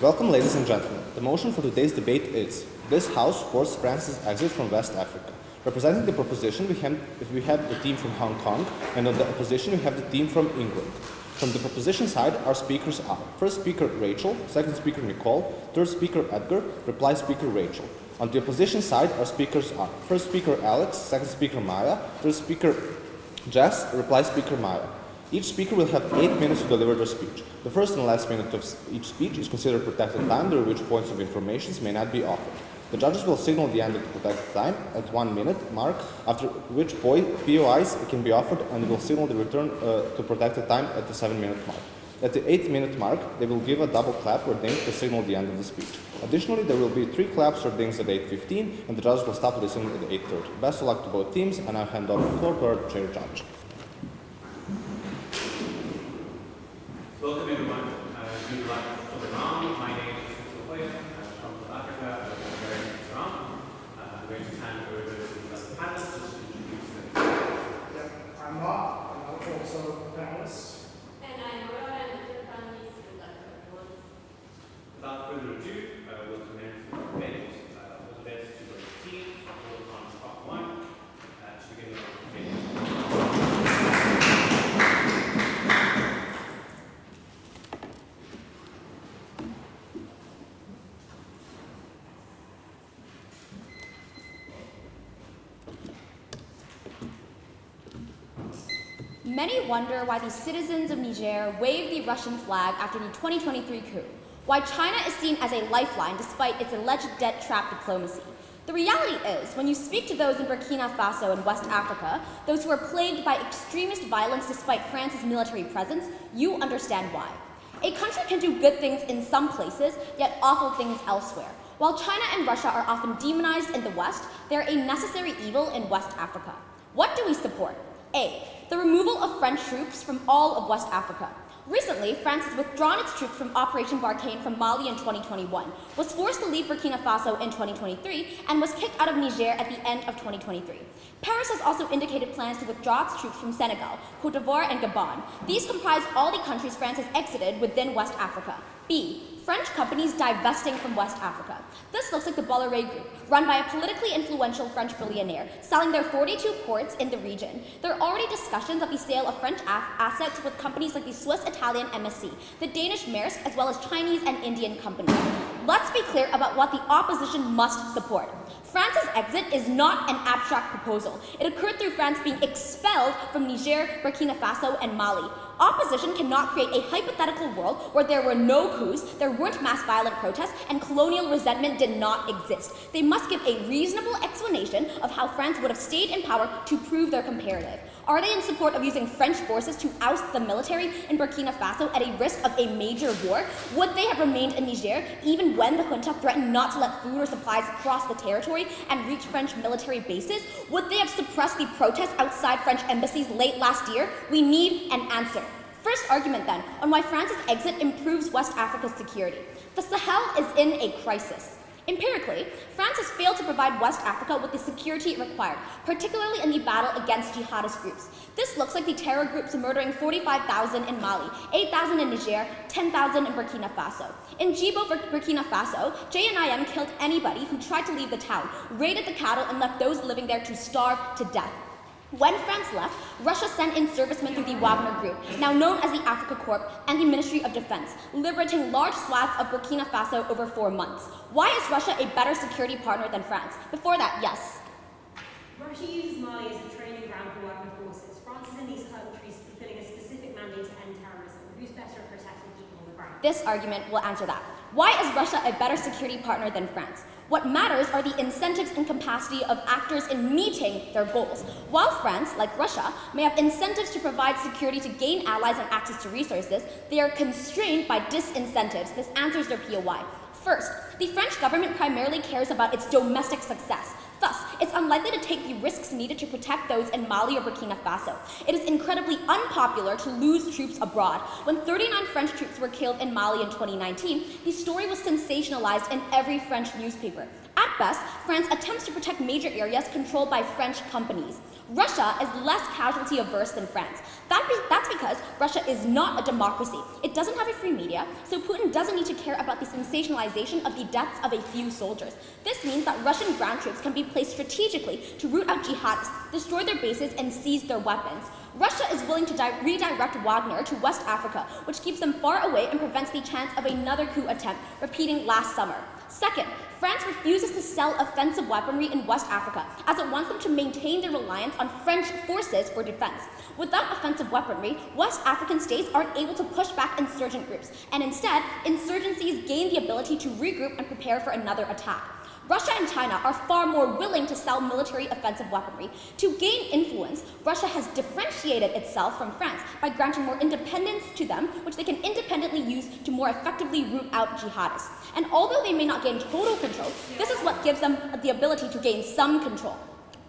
Welcome, ladies and gentlemen. The motion for today's debate is: this House supports France's exit from West Africa. Representing the proposition, we have the team from Hong Kong, and on the opposition, we have the team from England. From the proposition side, our speakers are: first speaker Rachel, second speaker Nicole, third speaker Edgar, reply speaker Rachel. On the opposition side, our speakers are: first speaker Alex, second speaker Maya, third speaker Jess, reply speaker Maya. Each speaker will have 8 minutes to deliver their speech. The first and last minute of each speech is considered protected time, during which points of information may not be offered. The judges will signal the end of the protected time at 1 minute mark, after which POIs can be offered, and will signal the return to protected time at the 7-minute mark. At the 8-minute mark, they will give a double clap or ding to signal the end of the speech. Additionally, there will be 3 claps or dings at 8:15, and the judges will stop listening at 8:30. Best of luck to both teams, and I'll hand over the floor to our chair judge. Welcome everyone. If you'd like to look around, my name is Sophia. I'm from South Africa. I'm very nice around. I'm going to hand over to the panelists just to introduce themselves. Yep, I'm Mark, and I'm also a panelist. And I'm Aurora, and I'm the panelist. Good luck to everyone. Without further ado, we'll commence the debate. All the best to both teams. We'll on part 1 to begin the debate. Many wonder why the citizens of Niger waved the Russian flag after the 2023 coup, why China is seen as a lifeline despite its alleged debt trap diplomacy. The reality is, when you speak to those in Burkina Faso and West Africa, those who are plagued by extremist violence despite France's military presence, you understand why. A country can do good things in some places, yet awful things elsewhere. While China and Russia are often demonized in the West, they are a necessary evil in West Africa. What do we support? A. The removal of French troops from all of West Africa. Recently, France has withdrawn its troops from Operation Barkhane from Mali in 2021, was forced to leave Burkina Faso in 2023, and was kicked out of Niger at the end of 2023. Paris has also indicated plans to withdraw its troops from Senegal, Cote d'Ivoire, and Gabon. These comprise all the countries France has exited within West Africa. B. French companies divesting from West Africa. This looks like the Bolloré Group, run by a politically influential French billionaire, selling their 42 ports in the region. There are already discussions of the sale of French assets with companies like the Swiss-Italian MSC, the Danish Maersk, as well as Chinese and Indian companies. Let's be clear about what the opposition must support. France's exit is not an abstract proposal. It occurred through France being expelled from Niger, Burkina Faso, and Mali. Opposition cannot create a hypothetical world where there were no coups, there weren't mass violent protests, and colonial resentment did not exist. They must give a reasonable explanation of how France would have stayed in power to prove their comparative. Are they in support of using French forces to oust the military in Burkina Faso at a risk of a major war? Would they have remained in Niger even when the junta threatened not to let food or supplies cross the territory and reach French military bases? Would they have suppressed the protests outside French embassies late last year? We need an answer. First argument then, on why France's exit improves West Africa's security. The Sahel is in a crisis. Empirically, France has failed to provide West Africa with the security it required, particularly in the battle against jihadist groups. This looks like the terror groups murdering 45,000 in Mali, 8,000 in Niger, 10,000 in Burkina Faso. In Djibo, Burkina Faso, JNIM killed anybody who tried to leave the town, raided the cattle, and left those living there to starve to death. When France left, Russia sent in servicemen through the Wagner Group, now known as the Africa Corps, and the Ministry of Defense, liberating large swaths of Burkina Faso over 4 months. Why is Russia a better security partner than France? Before that, yes. Russia uses Mali as a training ground for Wagner forces. France is in these countries fulfilling a specific mandate to end terrorism. Who's better at protecting people on the ground? This argument will answer that. Why is Russia a better security partner than France? What matters are the incentives and capacity of actors in meeting their goals. While France, like Russia, may have incentives to provide security to gain allies and access to resources, they are constrained by disincentives. This answers their POI. First, the French government primarily cares about its domestic success. Thus, it's unlikely to take the risks needed to protect those in Mali or Burkina Faso. It is incredibly unpopular to lose troops abroad. When 39 French troops were killed in Mali in 2019, the story was sensationalized in every French newspaper. At best, France attempts to protect major areas controlled by French companies. Russia is less casualty averse than France. That's because Russia is not a democracy. It doesn't have a free media, so Putin doesn't need to care about the sensationalization of the deaths of a few soldiers. This means that Russian ground troops can be placed strategically to root out jihadists, destroy their bases, and seize their weapons. Russia is willing to redirect Wagner to West Africa, which keeps them far away and prevents the chance of another coup attempt, repeating last summer. Second, France refuses to sell offensive weaponry in West Africa, as it wants them to maintain their reliance on French forces for defense. Without offensive weaponry, West African states aren't able to push back insurgent groups, and instead, insurgencies gain the ability to regroup and prepare for another attack. Russia and China are far more willing to sell military offensive weaponry. To gain influence, Russia has differentiated itself from France by granting more independence to them, which they can independently use to more effectively root out jihadists. And although they may not gain total control, this is what gives them the ability to gain some control.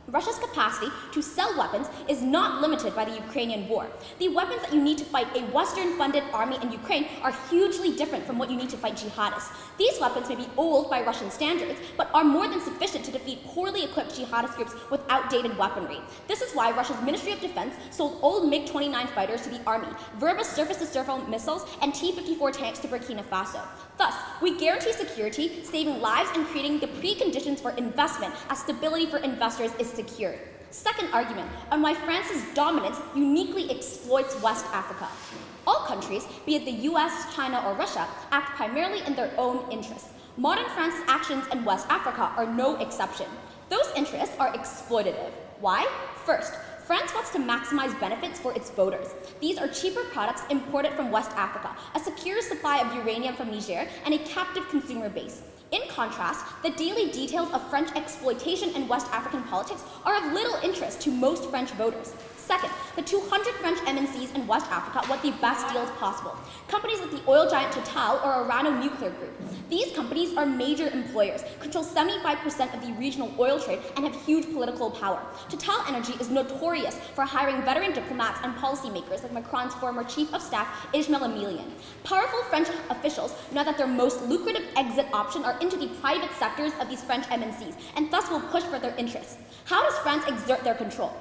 Russia's capacity to sell weapons is not limited by the Ukrainian war. The weapons that you need to fight a Western-funded army in Ukraine are hugely different from what you need to fight jihadists. These weapons may be old by Russian standards, but are more than sufficient to defeat poorly equipped jihadist groups with outdated weaponry. This is why Russia's Ministry of Defense sold old MiG-29 fighters to the army, Verbus surface-to-surface missiles, and T-54 tanks to Burkina Faso. Thus, we guarantee security, saving lives and creating the preconditions for investment as stability for investors is secured. Second argument on why France's dominance uniquely exploits West Africa. All countries, be it the US, China, or Russia, act primarily in their own interests. Modern France's actions in West Africa are no exception. Those interests are exploitative. Why? First, France wants to maximize benefits for its voters. These are cheaper products imported from West Africa, a secure supply of uranium from Niger, and a captive consumer base. In contrast, the daily details of French exploitation in West African politics are of little interest to most French voters. Second, the 200 French MNCs in West Africa want the best deals possible. Companies like the oil giant Total or Orano Nuclear Group. These companies are major employers, control 75% of the regional oil trade, and have huge political power. Total Energy is notorious for hiring veteran diplomats and policymakers like Macron's former chief of staff, Ismail Emilian. Powerful French officials know that their most lucrative exit option are into the private sectors of these French MNCs, and thus will push for their interests. How does France exert their control?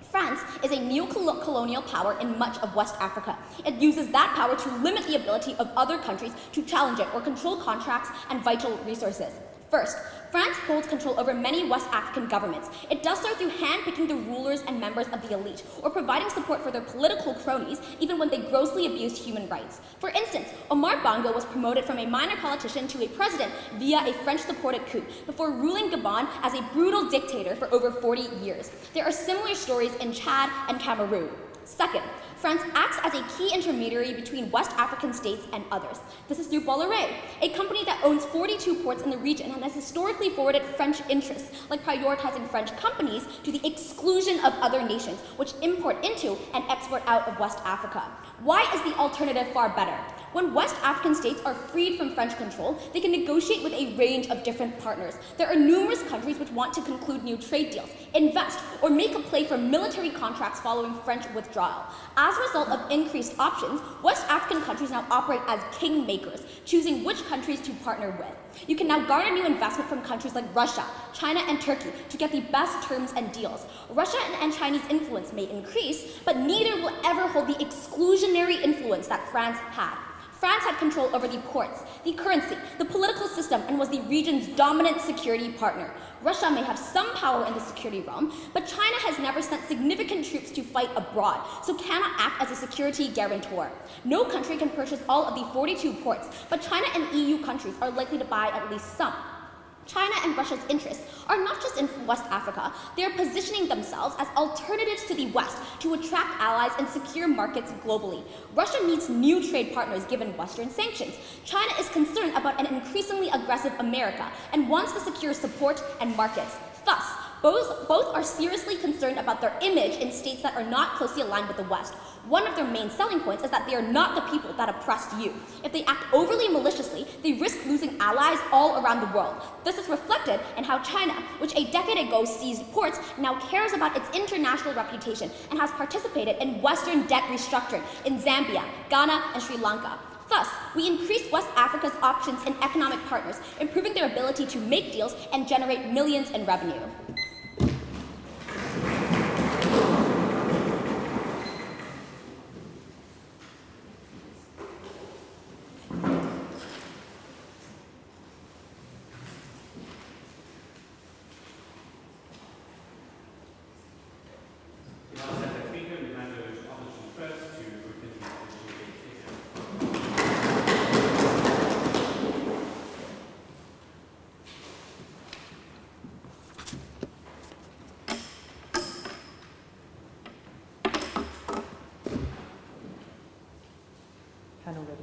France is a neo-colonial power in much of West Africa. It uses that power to limit the ability of other countries to challenge it or control contracts and vital resources. First, France holds control over many West African governments. It does so through handpicking the rulers and members of the elite, or providing support for their political cronies, even when they grossly abuse human rights. For instance, Omar Bongo was promoted from a minor politician to a president via a French-supported coup, before ruling Gabon as a brutal dictator for over 40 years. There are similar stories in Chad and Cameroon. Second, France acts as a key intermediary between West African states and others. This is through Bolloré, a company that owns 42 ports in the region and has historically forwarded French interests, like prioritizing French companies to the exclusion of other nations, which import into and export out of West Africa. Why is the alternative far better? When West African states are freed from French control, they can negotiate with a range of different partners. There are numerous countries which want to conclude new trade deals, invest, or make a play for military contracts following French withdrawal. As a result of increased options, West African countries now operate as kingmakers, choosing which countries to partner with. You can now garner new investment from countries like Russia, China, and Turkey to get the best terms and deals. Russia and Chinese influence may increase, but neither will ever hold the exclusionary influence that France had. France had control over the ports, the currency, the political system, and was the region's dominant security partner. Russia may have some power in the security realm, but China has never sent significant troops to fight abroad, so cannot act as a security guarantor. No country can purchase all of the 42 ports, but China and EU countries are likely to buy at least some. China and Russia's interests are not just in West Africa, they are positioning themselves as alternatives to the West to attract allies and secure markets globally. Russia needs new trade partners given Western sanctions. China is concerned about an increasingly aggressive America and wants to secure support and markets. Thus, both are seriously concerned about their image in states that are not closely aligned with the West. One of their main selling points is that they are not the people that oppressed you. If they act overly maliciously, they risk losing allies all around the world. This is reflected in how China, which a decade ago seized ports, now cares about its international reputation and has participated in Western debt restructuring in Zambia, Ghana, and Sri Lanka. Thus, we increase West Africa's options and economic partners, improving their ability to make deals and generate millions in revenue. Panel ready.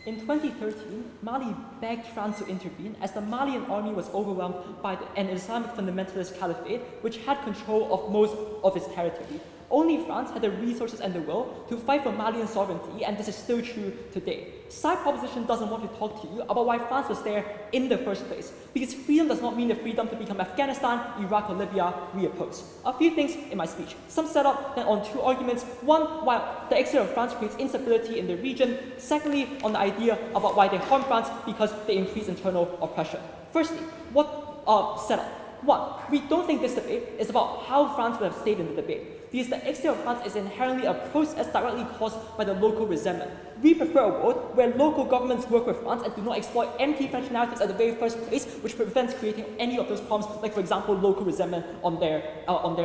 In 2013, Mali begged France to intervene as the Malian army was overwhelmed by an Islamic fundamentalist caliphate which had control of most of its territory. Only France had the resources and the will to fight for Malian sovereignty, and this is still true today. Side proposition doesn't want to talk to you about why France was there in the first place, because freedom does not mean the freedom to become Afghanistan, Iraq, or Libya, we oppose. A few things in my speech. Some setup, then on two arguments. One, why the exit of France creates instability in the region. Secondly, on the idea about why they harm France because they increase internal oppression. Firstly, what setup? One, we don't think this debate is about how France would have stayed in the debate, because the exit of France is inherently a process directly caused by the local resentment. We prefer a world where local governments work with France and do not exploit empty French narratives at the very first place, which prevents creating any of those problems, like for example, local resentment on their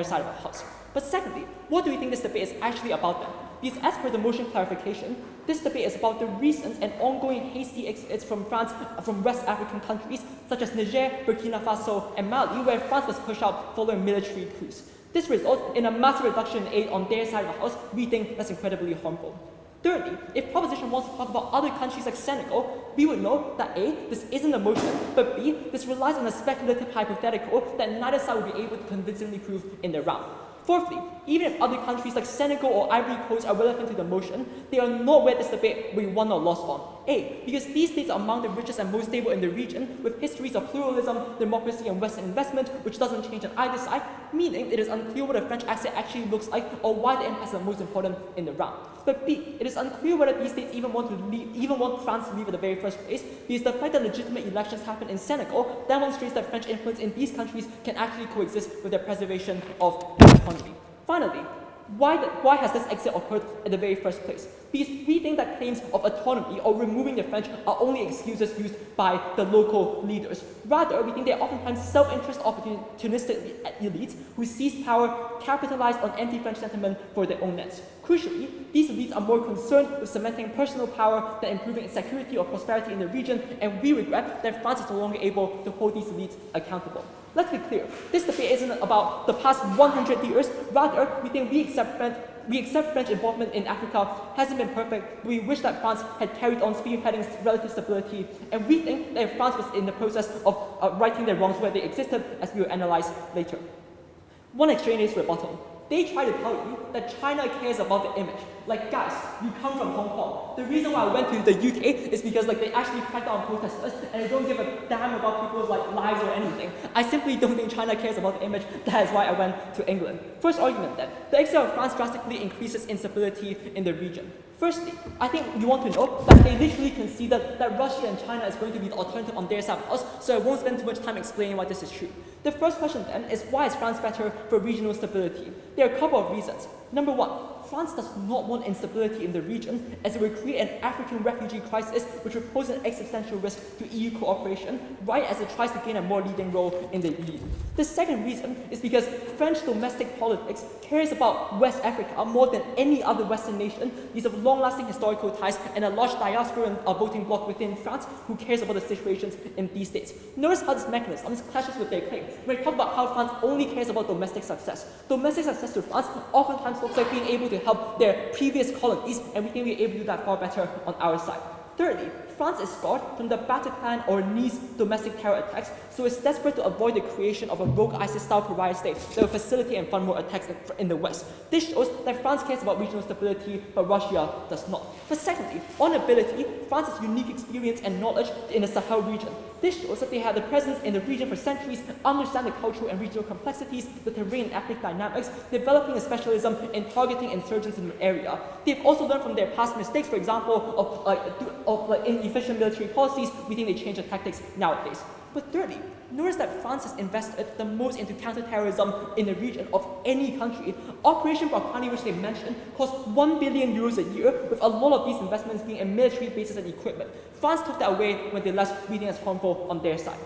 side of the house. But secondly, what do we think this debate is actually about then? Because as per the motion clarification, this debate is about the recent and ongoing hasty exits from France from West African countries such as Niger, Burkina Faso, and Mali, where France was pushed out following military coups. This results in a massive reduction in aid on their side of the house. We think that's incredibly harmful. Thirdly, if proposition wants to talk about other countries like Senegal, we would know that A, this isn't a motion, but B, this relies on a speculative hypothetical that neither side will be able to convincingly prove in the round. Fourthly, even if other countries like Senegal or Ivory Coast are relevant to the motion, they are not where this debate we won or lost on. A, because these states are among the richest and most stable in the region, with histories of pluralism, democracy, and Western investment, which doesn't change on either side, meaning it is unclear what the French accent actually looks like or why the empire is the most important in the round. But B, it is unclear whether these states even want France to leave in the very first place, because the fact that legitimate elections happen in Senegal demonstrates that French influence in these countries can actually coexist with the preservation of the economy. Finally, why has this exit occurred in the very first place? Because we think that claims of autonomy or removing the French are only excuses used by the local leaders. Rather, we think they are oftentimes self-interest opportunistic elites who seize power, capitalize on anti-French sentiment for their own ends. Crucially, these elites are more concerned with cementing personal power than improving security or prosperity in the region, and we regret that France is no longer able to hold these elites accountable. Let's be clear, this debate isn't about the past 100 years. Rather, we think we accept French involvement in Africa hasn't been perfect. We wish that France had carried on spearheading relative stability, and we think that if France was in the process of righting their wrongs where they existed, as we will analyze later. One extraneous rebuttal. They try to tell you that China cares about the image. Like, guys, you come from Hong Kong. The reason why I went to the UK is because they actually cracked down on protesters and they don't give a damn about people's lives or anything. I simply don't think China cares about the image. That is why I went to England. First argument then, the exit of France drastically increases instability in the region. Firstly, I think you want to know that they literally conceded that Russia and China is going to be the alternative on their side of the house, so I won't spend too much time explaining why this is true. The first question then is, why is France better for regional stability? There are a couple of reasons. Number one, France does not want instability in the region, as it would create an African refugee crisis which would pose an existential risk to EU cooperation, right as it tries to gain a more leading role in the EU. The second reason is because French domestic politics cares about West Africa more than any other Western nation, because of long-lasting historical ties and a large diaspora and a voting bloc within France who cares about the situations in these states. Notice how this mechanism clashes with their claim. When we talk about how France only cares about domestic success. Domestic success to France oftentimes looks like being able to help their previous colonies, and we think we're able to do that far better on our side. Thirdly, France is scarred from the Bataclan or Nice domestic terror attacks, so it's desperate to avoid the creation of a rogue ISIS-style pariah state that will facilitate and fund more attacks in the West. This shows that France cares about regional stability, but Russia does not. But secondly, on ability, France has unique experience and knowledge in the Sahel region. This shows that they have the presence in the region for centuries, understand the cultural and regional complexities, the terrain and ethnic dynamics, developing a specialism in targeting insurgents in the area. They've also learned from their past mistakes, for example, of inefficient military policies. We think they change their tactics nowadays. But thirdly, notice that France has invested the most into counterterrorism in the region of any country. Operation Barkhane, which they mentioned, cost 1 billion euros a year, with a lot of these investments being in military bases and equipment. France took that away when they left we think as harmful on their side.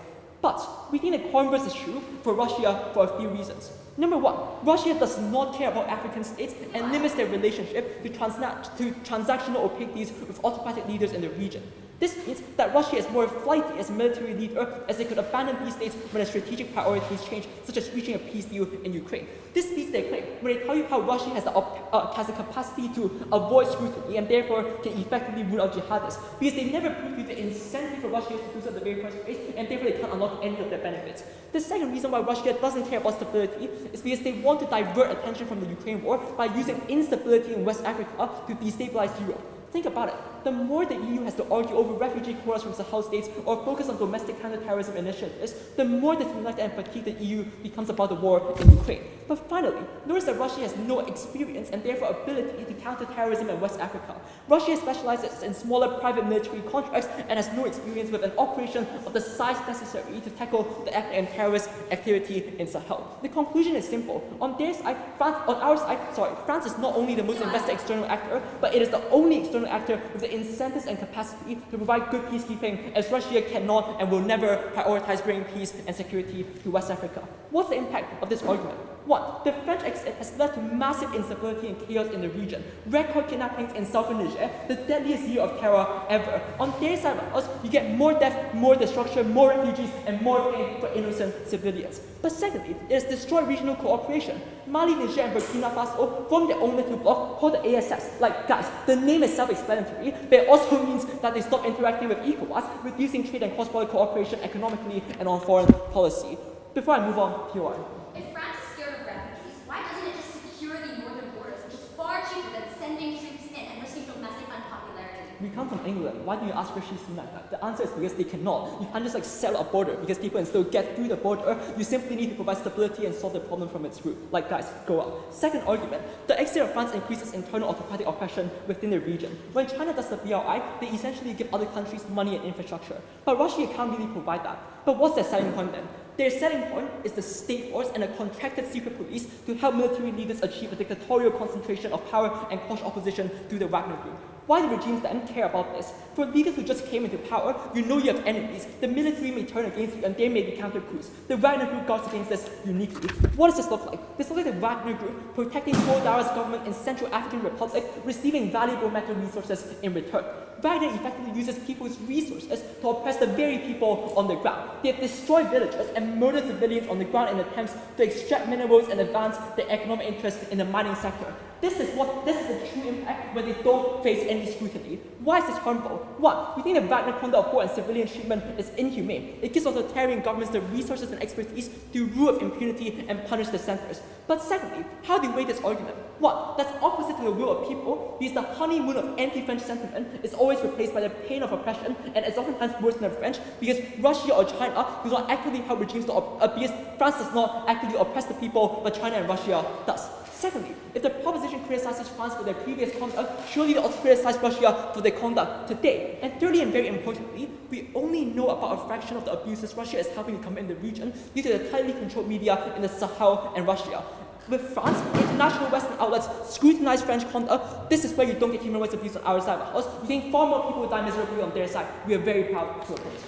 But we think the converse is true for Russia for a few reasons. Number one, Russia does not care about African states and limits their relationship to transactional opaquities with autocratic leaders in the region. This means that Russia is more flighty as a military leader, as they could abandon these states when their strategic priorities change, such as reaching a peace deal in Ukraine. This beats their claim when they tell you how Russia has the capacity to avoid scrutiny and therefore can effectively root out jihadists, because they never prove you the incentive for Russia to do so in the very first place, and therefore they can't unlock any of their benefits. The second reason why Russia doesn't care about stability is because they want to divert attention from the Ukraine war by using instability in West Africa to destabilize Europe. Think about it. The more the EU has to argue over refugee quotas from Sahel states or focus on domestic counterterrorism initiatives, the more disconnected and fatigued the EU becomes about the war in Ukraine. But finally, notice that Russia has no experience and therefore ability to counter terrorism in West Africa. Russia specializes in smaller private military contracts and has no experience with an operation of the size necessary to tackle the ethnic and terrorist activity in Sahel. The conclusion is simple. On our side, France is not only the most invested external actor, but it is the only external actor with the incentives and capacity to provide good peacekeeping, as Russia cannot and will never prioritize bringing peace and security to West Africa. What's the impact of this argument? One, the French exit has led to massive instability and chaos in the region. Record kidnappings in southern Niger, the deadliest year of terror ever. On their side of us, you get more death, more destruction, more refugees, and more pain for innocent civilians. But secondly, it has destroyed regional cooperation. Mali, Niger, and Burkina Faso form their own little bloc called the ASS. Like, guys, the name is self-explanatory, but it also means that they stop interacting with ECOWAS, reducing trade and cross-border cooperation economically and on foreign policy. Before I move on, PR. If France is scared of refugees, why doesn't it just secure the northern borders, which is far cheaper than sending troops in and risking domestic unpopularity? We come from England. Why do you ask Rishi Sunak that? The answer is because they cannot. You can't just sell a border because people can still get through the border. You simply need to provide stability and solve the problem from its root. Like, guys, go up. Second argument, the exit of France increases internal autocratic oppression within the region. When China does the BRI, they essentially give other countries money and infrastructure. But Russia can't really provide that. But what's their selling point then? Their selling point is the state force and a contracted secret police to help military leaders achieve a dictatorial concentration of power and quash opposition through the Wagner Group. Why do regimes then care about this? For leaders who just came into power, you know you have enemies. The military may turn against you and there may be counter-coups. The Wagner Group guards against this uniquely. What does this look like? This looks like the Wagner Group protecting Paul Dara's government in Central African Republic, receiving valuable metal resources in return. Wagner effectively uses people's resources to oppress the very people on the ground. They have destroyed villages and murdered civilians on the ground in attempts to extract minerals and advance their economic interests in the mining sector. This is the true impact when they don't face any scrutiny. Why is this harmful? One, we think the Wagner conduct of war and civilian treatment is inhumane. It gives authoritarian governments the resources and expertise to rule with impunity and punish dissenters. But secondly, how do you weigh this argument? One, that's opposite to the will of people, because the honeymoon of anti-French sentiment is always replaced by the pain of oppression, and it's oftentimes worse than the French, because Russia or China do not actively help regimes because France does not actively oppress the people, but China and Russia does. Secondly, if the proposition criticizes France for their previous conduct, surely they also criticize Russia for their conduct today. And thirdly, and very importantly, we only know about a fraction of the abuses Russia is helping to commit in the region due to the tightly controlled media in the Sahel and Russia. With France, international Western outlets scrutinize French conduct. This is where you don't get human rights abuse on our side of the house. We think far more people die miserably on their side. We are very proud to oppose.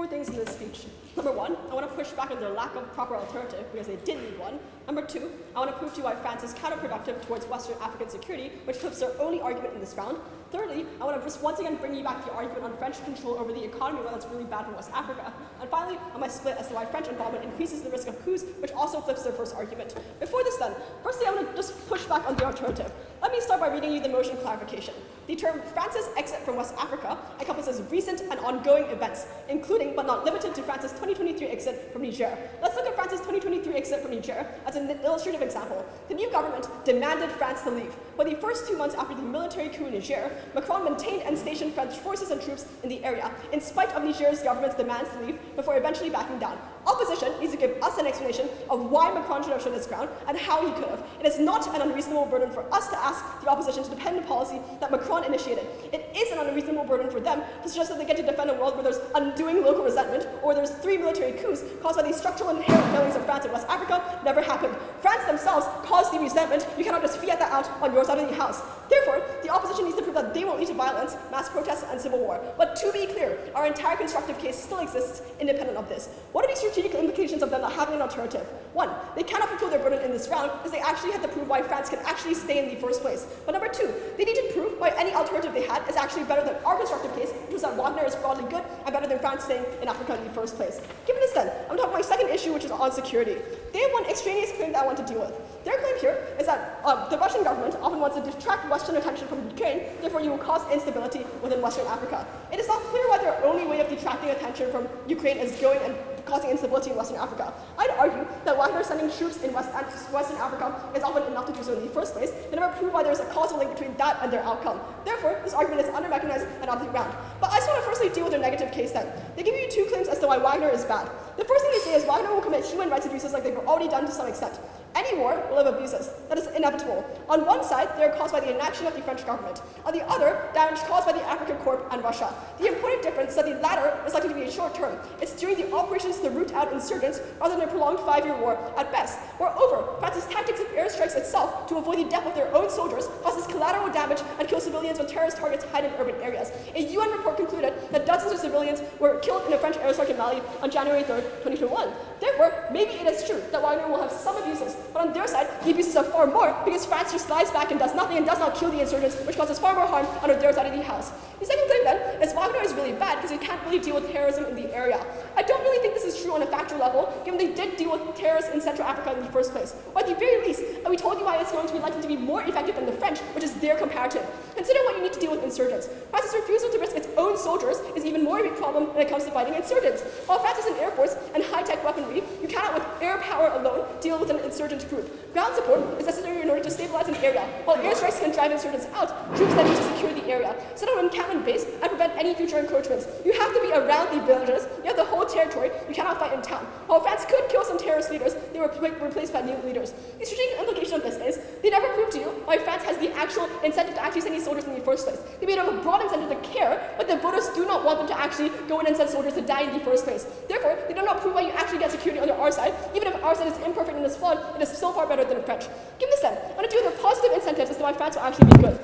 4 things in this speech. Number 1, I want to push back on their lack of proper alternative because they did need one. Number 2, I want to prove to you why France is counterproductive towards Western African security, which flips their only argument in this round. Thirdly, I want to just once again bring you back the argument on French control over the economy, why that's really bad for West Africa. And finally, on my split as to why French involvement increases the risk of coups, which also flips their first argument. Before this then, firstly, I want to just push back on the alternative. Let me start by reading you the motion clarification. The term France's exit from West Africa encompasses recent and ongoing events, including but not limited to France's 2023 exit from Niger. Let's look at France's 2023 exit from Niger as an illustrative example. The new government demanded France to leave. For the first 2 months after the military coup in Niger, Macron maintained and stationed French forces and troops in the area, in spite of Niger's government's demands to leave, before eventually backing down. Opposition needs to give us an explanation of why Macron should have stood his ground and how he could have. It is not an unreasonable burden for us to ask the opposition to defend a policy that Macron initiated. It is an unreasonable burden for them to suggest that they get to defend a world where there's undoing local resentment, or there's 3 military coups caused by the structural and inherent failings of France in West Africa never happened. France themselves caused the resentment. You cannot just fiat that out on your side of the house. Therefore, the opposition needs to prove that they won't lead to violence, mass protests, and civil war. But to be clear, our entire constructive case still exists independent of this. What are the strategic implications of them not having an alternative? 1, they cannot fulfill their burden in this round because they actually have to prove why France can actually stay in the first place. But number 2, they need to prove why any alternative they had is actually better than our constructive case, which was that Wagner is broadly good and better than France staying in Africa in the first place. Given this then, I'm talking about my second issue, which is on security. They have one extraneous claim that I want to deal with. Their claim here is that the Russian government often wants to distract Western attention from Ukraine, therefore you will cause instability within Western Africa. It is not clear why their only way of detracting attention from Ukraine is going and causing instability in Western Africa. I'd argue that Wagner sending troops in Western Africa is often enough to do so in the first place. They never prove why there's a causal link between that and their outcome. Therefore, this argument is under-recognized and out of the round. But I just want to firstly deal with their negative case then. They give you 2 claims as to why Wagner is bad. The first thing they say is Wagner will commit human rights abuses like they've already done to some extent. Any war will have abuses. That is inevitable. On one side, they are caused by the inaction of the French government. On the other, damage caused by the African Corps and Russia. The important difference is that the latter is likely to be short term. It's during the operations to root out insurgents rather than a prolonged 5-year war at best. Moreover, France's tactics of airstrikes itself to avoid the death of their own soldiers causes collateral damage and kills civilians when terrorist targets hide in urban areas. A UN report concluded that dozens of civilians were killed in a French airstrike in Mali on January 3rd, 2021. Therefore, maybe it is true that Wagner will have some abuses, but on their side, the abuses are far more because France just lies back and does nothing and does not kill the insurgents, which causes far more harm on their side of the house. The second thing then is Wagner is really bad because he can't really deal with terrorism in the area. I don't really think this is true on a factual level, given they did deal with terrorists in Central Africa in the first place. Or at the very least, and we told you why it's going to be likely to be more effective than the French, which is their comparative. Consider what you need to deal with insurgents. France's refusal to risk its own soldiers is even more of a problem when it comes to fighting insurgents. While France has an air force and high-tech weaponry, you cannot with air power alone deal with an insurgent group. Ground support is necessary in order to stabilize an area, while airstrikes can drive insurgents out. Troops then need to secure the area, set up an encampment base, and prevent any future encroachments. You have to be around the villages, you have the whole territory, you cannot fight in town. While France could kill some terrorist leaders, they were replaced by new leaders. The strategic implication of this is, they never proved to you why France has the actual incentive to actually send these soldiers in the first place. They made up a broad incentive to care, but the voters do not want them to actually go in and send soldiers to die in the first place. Therefore, they do not prove why you actually get security under our side. Even if our side is imperfect and is flawed, it is still far better than the French. Given this then, I want to deal with their positive incentives as to why France will actually be good.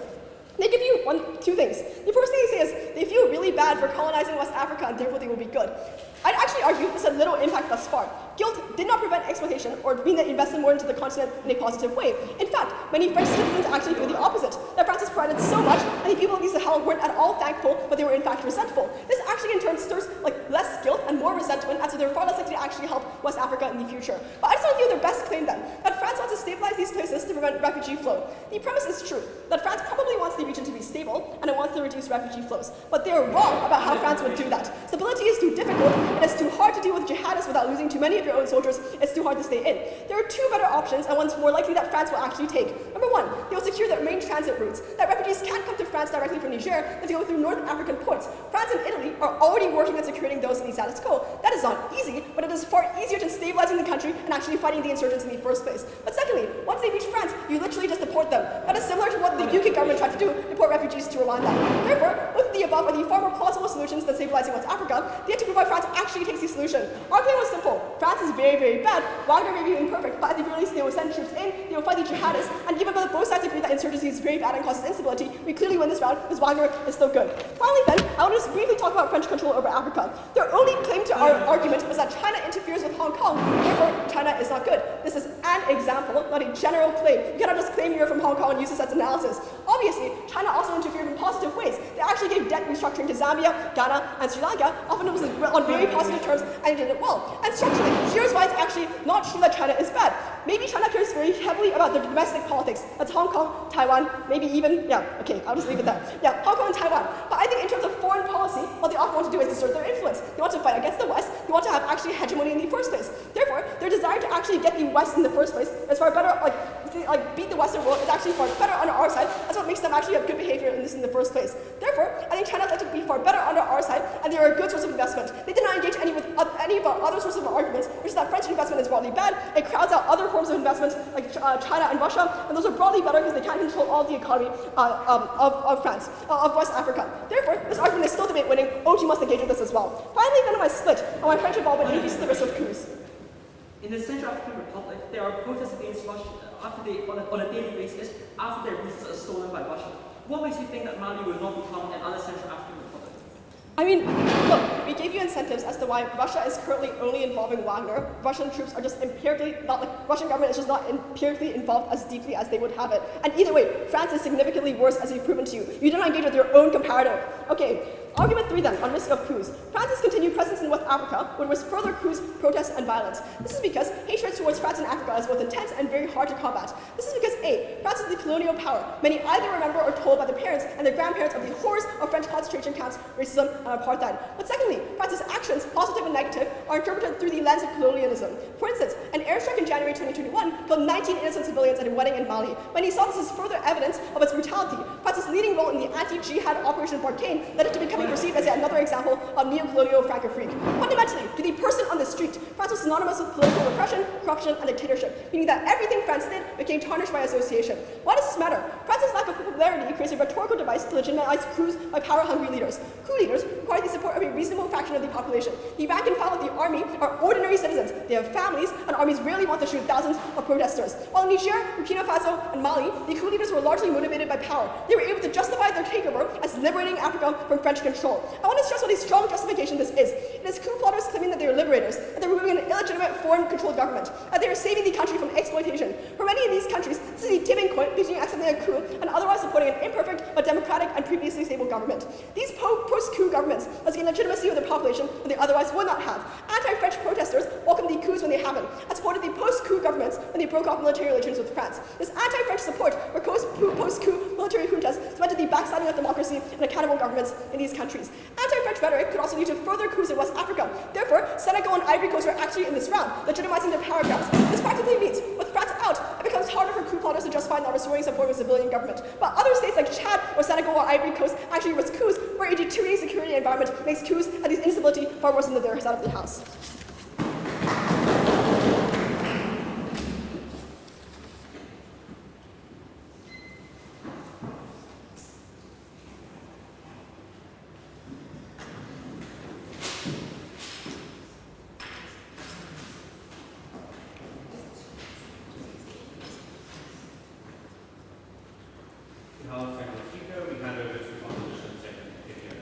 They give you 2 things. The first thing they say is they feel really bad for colonizing West Africa and therefore they will be good. I'd actually argue this had little impact thus far. Guilt did not prevent exploitation or mean that invested more into the continent in a positive way. In fact, many French citizens actually feel the opposite, that France has provided so much and the people of the Sahel weren't at all thankful, but they were in fact resentful. This actually in turn stirs less guilt and more resentment, and so they're far less likely to actually help West Africa in the future. But I just want to give their best claim then, that France wants to stabilize these places to prevent refugee flow. The premise is true, that France probably wants the region to be stable and it wants to reduce refugee flows. But they are wrong about how France would do that. Stability is too difficult, it is too hard to deal with jihadists without losing too many of your own soldiers, it's too hard to stay in. There are 2 better options and one's more likely that France will actually take. Number 1, they will secure their main transit routes, that refugees can't come to France directly from Niger, but they go through North African ports. France and Italy are already working on securing those in the status quo. That is not easy, but it is far easier than stabilizing the country and actually fighting the insurgents in the first place. But secondly, once they reach France, you literally just deport them. That is similar to what the UK government tried to do, deport refugees to Rwanda. Therefore, with the the above are the far more plausible solutions than stabilizing West Africa, the yet to provide France actually takes the solution. Our plan was simple. France is very, very bad. Wagner may be imperfect, but at the very least they will send troops in, they will fight the jihadists, and given that both sides agree that insurgency is very bad and causes instability, we clearly win this round because Wagner is still good. Finally then, I want to just briefly talk about French control over Africa. Their only claim to our argument was that China interferes with Hong Kong, therefore China is not good. This is an example, not a general claim. You cannot just claim you're from Hong Kong and use this as analysis. Obviously, China also interfered in positive ways. They actually gave debt restructuring to Zambia, Ghana, and Sri Lanka. Often it was on very positive terms, and they did it well. And structurally, here's why it's actually not true that China is bad. Maybe China cares very heavily about their domestic politics. That's Hong Kong, Taiwan, maybe even, I'll just leave it there. Yeah, Hong Kong and Taiwan. But I think in terms of foreign policy, what they often want to do is assert their influence. They want to fight against the West. They want to have actually hegemony in the first place. Therefore, their desire to actually get the West in the first place is far better, beat the Western world is actually far better on our side. That's what makes them actually have good behavior in this in the first place. Therefore, I think China's like to be far better on our side, and they are a good source of investment. They did not engage any of our other sources of arguments, which is that French investment is broadly bad. It crowds out other forms of investment like China and Russia, and those are broadly better because they can't control all the economy of France, of West Africa. Therefore, this argument is still debate winning. OG must engage with this as well. Finally, then, on my split on my French involvement in the risk of coups. In the Central African Republic, there are protests against Russia on a daily basis after their resources are stolen by Russia. What makes you think that Mali will not become another Central African Republic? I mean, look, we gave you incentives as to why Russia is currently only involving Wagner. Russian troops are just empirically, Russian government is just not empirically involved as deeply as they would have it. And either way, France is significantly worse, as we've proven to you. You do not engage with your own comparative. Okay, argument 3 then, on risk of coups. France's continued presence in West Africa would risk further coups, protests, and violence. This is because hatred towards France in Africa is both intense and very hard to combat. This is because A, France is the colonial power. Many either remember or told by their parents and their grandparents of the horrors of French concentration camps, racism, and apartheid. But secondly, France's actions, positive and negative, are interpreted through the lens of colonialism. For instance, an airstrike in January 2021 killed 19 innocent civilians at a wedding in Mali. Many saw this as further evidence of its brutality. France's leading role in the anti-jihad Operation Barkhane led it to becoming perceived as another example of neo-colonial Franco-freak. Fundamentally, to the person on the street, France was synonymous with political repression, corruption, and dictatorship, meaning that everything France did became tarnished by association. Why does this matter? France's lack of popularity creates a rhetorical device to legitimize coups by power-hungry leaders. Coup leaders require the support of a reasonable fraction of the population. The rank and file of the army are ordinary citizens. They have families, and armies rarely want to shoot thousands of protesters. While in Niger, Burkina Faso, and Mali, the coup leaders were largely motivated by power. They were able to justify their takeover as liberating Africa from French control. I want to stress what a strong justification this is. It is coup plotters claiming that they are liberators, that they're removing an illegitimate foreign-controlled government, that they are saving the country from exploitation. For many of these countries, this is a tipping point between accepting a coup and otherwise supporting an imperfect but democratic and previously stable government. These post-coup governments must gain legitimacy with their population that they otherwise would not have. Anti-French protesters welcomed the coups when they happened, and supported the post-coup governments when they broke off military relations with France. This anti-French support for post-coup military juntas cemented the backsliding of democracy and accountable governments in these countries. Anti-French rhetoric could also lead to further coups in West Africa. Therefore, Senegal and Ivory Coast are actually in this round, legitimizing their power grabs. This practically means, with France out, it becomes harder for coup plotters to justify not restoring support of a civilian government. But other states like Chad or Senegal or Ivory Coast actually risk coups, where a deteriorating security environment makes coups and these instability far worse than the other side of the house. We hand over to Opposition Secretary.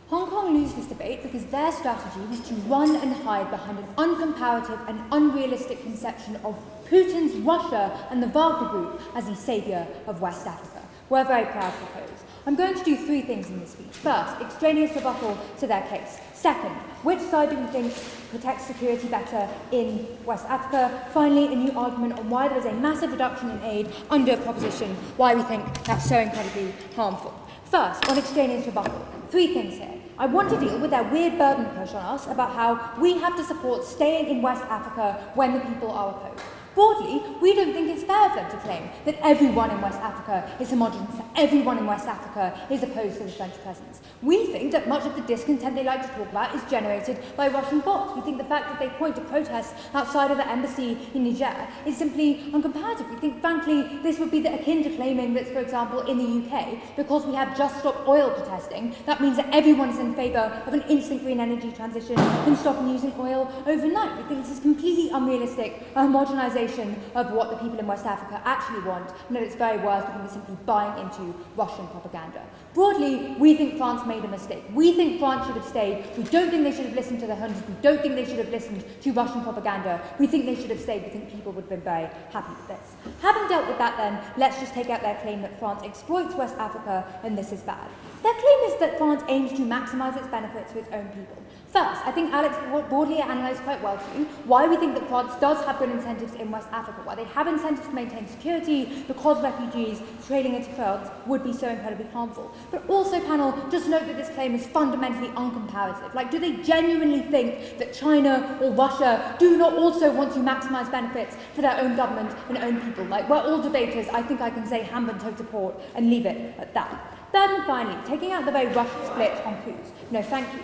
Hong Kong lose this debate because their strategy was to run and hide behind an uncomparative and unrealistic conception of Putin's Russia and the Wagner Group as the saviour of West Africa. We're very proud to propose. I'm going to do 3 things in this speech. First, extraneous rebuttal to their case. Second, which side do we think protects security better in West Africa? Finally, a new argument on why there is a massive reduction in aid under proposition, why we think that's so incredibly harmful. First, on extraneous rebuttal, 3 things here. I want to deal with their weird burden push on us about how we have to support staying in West Africa when the people are opposed. Broadly, we don't think it's fair for them to claim that everyone in West Africa is homogenous, that everyone in West Africa is opposed to the French presence. We think that much of the discontent they like to talk about is generated by Russian bots. We think the fact that they point to protests outside of the embassy in Niger is simply uncomparative. We think, frankly, this would be akin to claiming that, for example, in the UK, because we have Just Stop Oil protesting, that means that everyone is in favour of an instant green energy transition and stopping using oil overnight. We think this is completely unrealistic, a homogenisation of what the people in West Africa actually want, and at its very worst, we think we're simply buying into Russian propaganda. Broadly, we think France made a mistake. We think France should have stayed. We don't think they should have listened to the hundreds. We don't think they should have listened to Russian propaganda. We think they should have stayed. We think people would have been very happy with this. Having dealt with that then, let's just take out their claim that France exploits West Africa and this is bad. Their claim is that France aims to maximise its benefits for its own people. First, I think Alex broadly analysed quite well to you why we think that France does have good incentives in West Africa, why they have incentives to maintain security because refugees trailing into France would be so incredibly harmful. But also, panel, just note that this claim is fundamentally uncomparative. Like, do they genuinely think that China or Russia do not also want to maximise benefits for their own government and own people? Like, we're all debaters. I think I can say ham and total support and leave it at that. Third and finally, taking out the very Russian split on coups. No, thank you.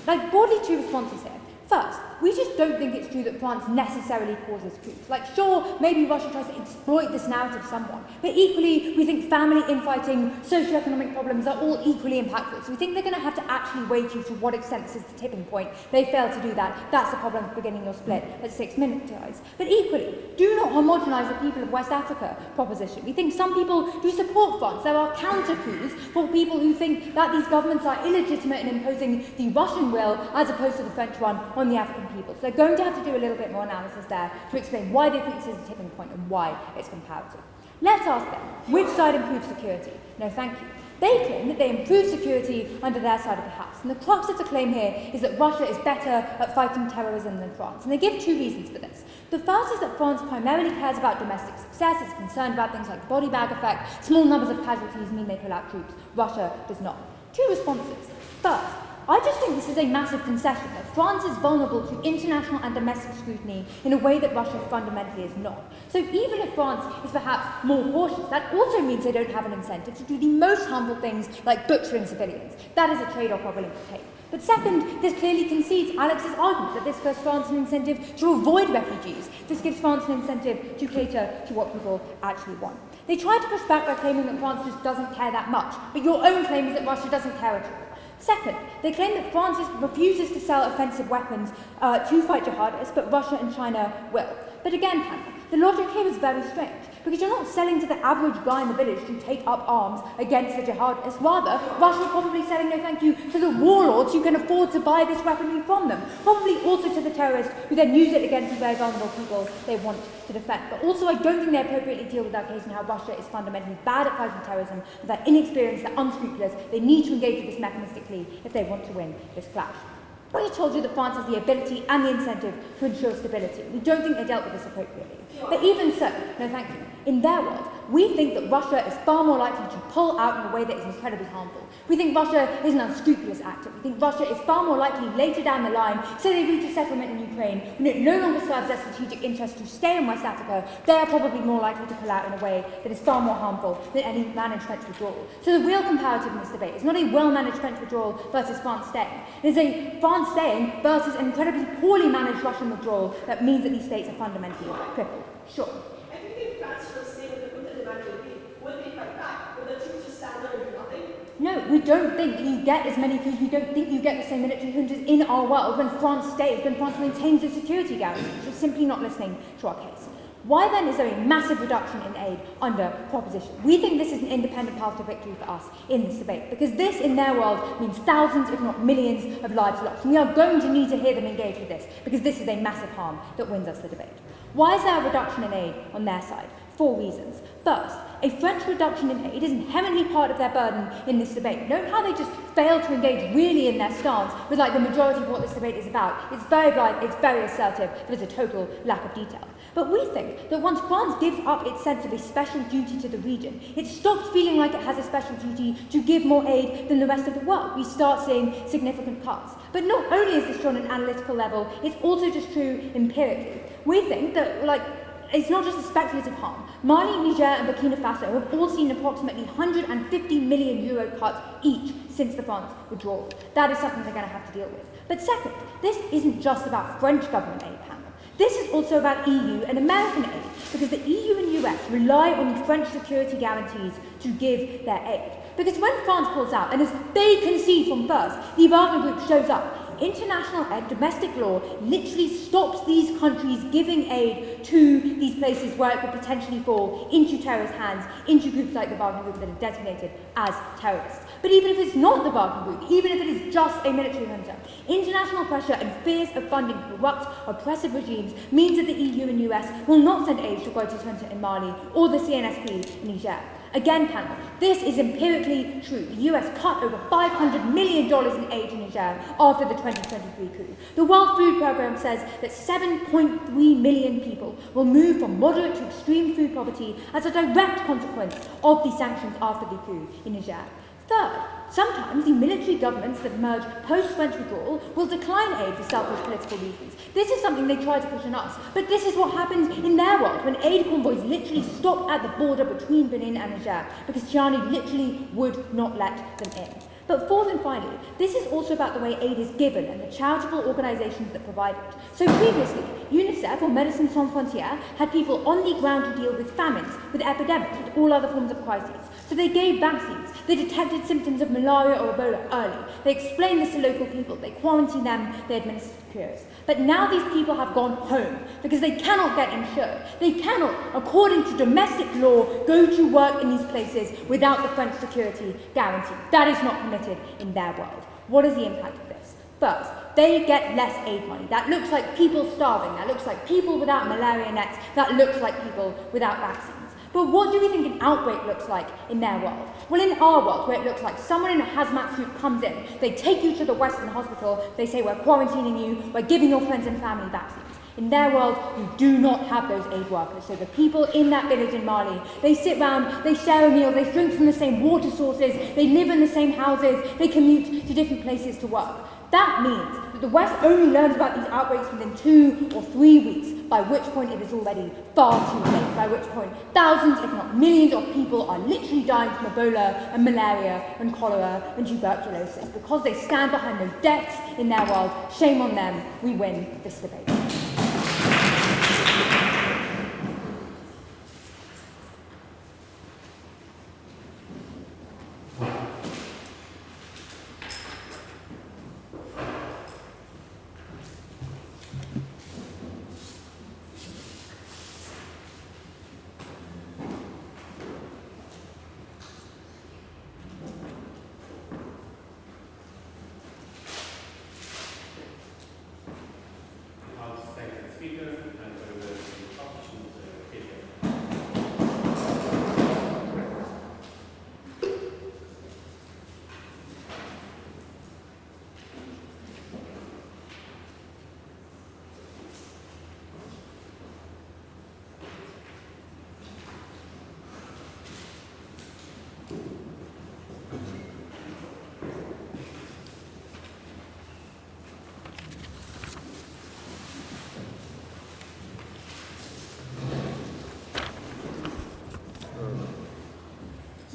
Like, broadly two responses here. First, we just don't think it's true that France necessarily causes coups. Like, sure, maybe Russia tries to exploit this narrative somewhat, but equally, we think family infighting, socioeconomic problems are all equally impactful. So we think they're going to have to actually weigh you to what extent this is the tipping point. They fail to do that. That's the problem with beginning your split at 6 minutes. But equally, do not homogenise the people of West Africa proposition. We think some people do support France. There are counter coups for people who think that these governments are illegitimate in imposing the Russian will as opposed to the French one on the African people. So they're going to have to do a little bit more analysis there to explain why they think this is a tipping point and why it's comparative. Let's ask them, which side improves security? No, thank you. They claim that they improve security under their side of the house. And the crux of the claim here is that Russia is better at fighting terrorism than France. And they give two reasons for this. The first is that France primarily cares about domestic success, is concerned about things like the body bag effect, small numbers of casualties mean they pull out troops. Russia does not. Two responses. First, I just think this is a massive concession, that France is vulnerable to international and domestic scrutiny in a way that Russia fundamentally is not. So even if France is perhaps more cautious, that also means they don't have an incentive to do the most harmful things like butchering civilians. That is a trade-off we're willing to take. But second, this clearly concedes Alex's argument that this gives France an incentive to avoid refugees. This gives France an incentive to cater to what people actually want. They try to push back by claiming that France just doesn't care that much, but your own claim is that Russia doesn't care at all. Second, they claim that France refuses to sell offensive weapons to fight jihadists, but Russia and China will. But again, panel, the logic here is very strange, because you're not selling to the average guy in the village to take up arms against the jihadists. Rather, Russia is probably selling no thank you to the warlords who can afford to buy this weaponry from them. Probably also to the terrorists who then use it against the very vulnerable people they want to defend. But also, I don't think they appropriately deal with that case in how Russia is fundamentally bad at fighting terrorism, they're inexperienced, they're unscrupulous, they need to engage with this mechanistically if they want to win this clash. We told you that France has the ability and the incentive to ensure stability. We don't think they dealt with this appropriately. But even so, no thank you, in their world, we think that Russia is far more likely to pull out in a way that is incredibly harmful. We think Russia is an unscrupulous actor. We think Russia is far more likely later down the line, say they reach a settlement in Ukraine, when it no longer serves their strategic interest to stay in West Africa, they are probably more likely to pull out in a way that is far more harmful than any managed French withdrawal. So the real comparative in this debate is not a well-managed French withdrawal versus France staying. It is a France staying versus an incredibly poorly managed Russian withdrawal that means that these states are fundamentally crippled. Sure. If you think France should stay with the demand would they fight back? Would the troops just stand there and do nothing? No, we don't think that you get as many coups, we don't think you get the same military juntas in our world when France stays, when France maintains the security guarantees. You're simply not listening to our case. Why then is there a massive reduction in aid under proposition? We think this is an independent path to victory for us in this debate, because this, in their world, means thousands, if not millions, of lives lost. And we are going to need to hear them engage with this, because this is a massive harm that wins us the debate. Why is there a reduction in aid on their side? 4 reasons. First, a French reduction in aid is inherently part of their burden in this debate. Note how they just fail to engage really in their stance with like the majority of what this debate is about. It's very blind, it's very assertive, there's a total lack of detail. But we think that once France gives up its sense of a special duty to the region, it stops feeling like it has a special duty to give more aid than the rest of the world. We start seeing significant cuts. But not only is this true on an analytical level, it's also just true empirically. We think that, it's not just a speculative harm. Mali, Niger, and Burkina Faso have all seen approximately 150 million euro cuts each since the France withdrawal. That is something they're going to have to deal with. But second, this isn't just about French government aid, panel. This is also about EU and American aid, because the EU and US rely on the French security guarantees to give their aid. Because when France pulls out, and as they concede from first, the Wagner Group shows up, international aid, domestic law, literally stops these countries giving aid to these places where it could potentially fall into terrorist hands, into groups like the Wagner Group that are designated as terrorists. But even if it's not the Wagner Group, even if it is just a military junta, international pressure and fears of funding corrupt, oppressive regimes means that the EU and US will not send aid to Guaidó's junta in Mali or the CNSP in Niger. Again, panel, this is empirically true. The US cut over $500 million in aid to Niger after the 2023 coup. The World Food Programme says that 7.3 million people will move from moderate to extreme food poverty as a direct consequence of the sanctions after the coup in Niger. Third, sometimes the military governments that emerge post-French withdrawal will decline aid for selfish political reasons. This is something they try to push on us, but this is what happens in their world when aid convoys literally stop at the border between Benin and Niger, because Tiani literally would not let them in. But fourth and finally, this is also about the way aid is given and the charitable organisations that provide it. So previously, UNICEF or Médecins Sans Frontières had people on the ground to deal with famines, with epidemics, with all other forms of crises. So they gave vaccines, they detected symptoms of malaria or Ebola early, they explained this to local people, they quarantined them, they administered cures. But now these people have gone home because they cannot get insured. They cannot, according to domestic law, go to work in these places without the French security guarantee. That is not permitted in their world. What is the impact of this? First, they get less aid money. That looks like people starving. That looks like people without malaria nets. That looks like people without vaccines. But what do we think an outbreak looks like in their world? Well, in our world, where it looks like someone in a hazmat suit comes in, they take you to the Western hospital, they say, we're quarantining you, we're giving your friends and family vaccines. In their world, you do not have those aid workers. So the people in that village in Mali, they sit round, they share a meal, they drink from the same water sources, they live in the same houses, they commute to different places to work. That means that the West only learns about these outbreaks within 2 or 3 weeks, by which point it is already far too late, by which point thousands, if not millions of people are literally dying from Ebola and malaria and cholera and tuberculosis. Because they stand behind those deaths in their world, shame on them, we win this debate.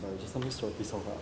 Sorry, just let me sort this all out.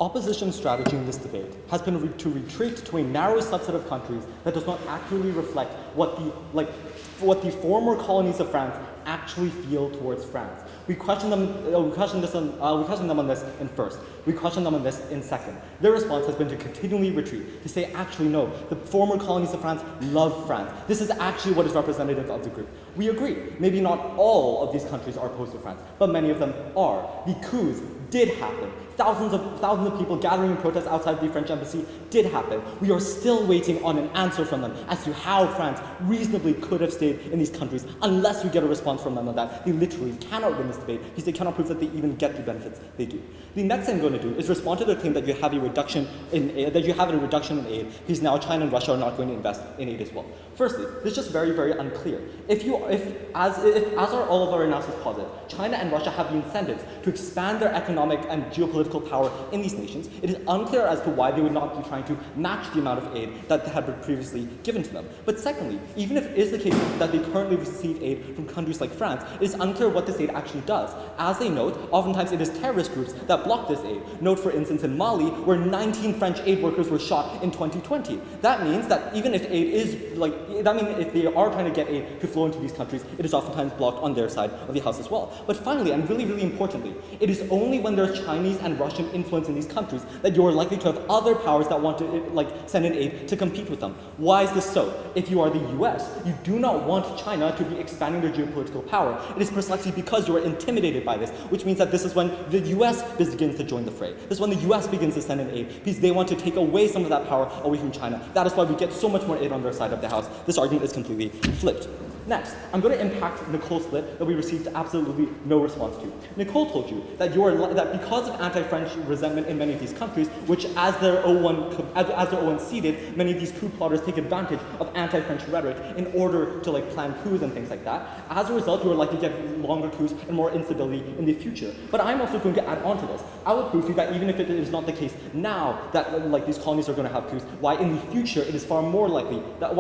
Opposition strategy in this debate has been to retreat to a narrow subset of countries that does not accurately reflect what the former colonies of France actually feel towards France. We question them on this in first. We question them on this in second. Their response has been to continually retreat, to say, actually, no, the former colonies of France love France. This is actually what is representative of the group. We agree. Maybe not all of these countries are opposed to France, but many of them are. The coups did happen. Thousands of people gathering in protest outside the French embassy did happen. We are still waiting on an answer from them as to how France reasonably could have stayed in these countries unless we get a response from them on that. They literally cannot win this debate because they cannot prove that they even get the benefits they do. The next thing I'm going to do is respond to the claim that you have a reduction in aid, because now China and Russia are not going to invest in aid as well. Firstly, this is just very, very unclear. As are all of our analysis positive, China and Russia have the incentives to expand their economic and geopolitical power in these nations. It is unclear as to why they would not be trying to match the amount of aid that had been previously given to them. But secondly, even if it is the case that they currently receive aid from countries like France, it is unclear what this aid actually does. As they note, oftentimes it is terrorist groups that block this aid. Note, for instance, in Mali, where 19 French aid workers were shot in 2020. That means that even if aid is if they are trying to get aid to flow into these countries, it is oftentimes blocked on their side of the house as well. But finally, and really, really importantly, it is only when there's Chinese and Russian influence in these countries that you are likely to have other powers that want to send in aid to compete with them. Why is this so? If you are the US, you do not want China to be expanding their geopolitical power. It is precisely because you are intimidated by this, which means that this is when the US begins to join the fray. This is when the US begins to send in aid because they want to take away some of that power away from China. That is why we get so much more aid on their side of the house. This argument is completely flipped. Next, I'm going to impact Nicole's split that we received absolutely no response to. Nicole told you that because of anti-French resentment in many of these countries, which as their O1 seeded, many of these coup plotters take advantage of anti-French rhetoric in order to plan coups and things like that. As a result, you are likely to get longer coups and more instability in the future. But I'm also going to add on to this. I will prove to you that even if it is not the case now that these colonies are going to have coups, why in the future it is far more likely that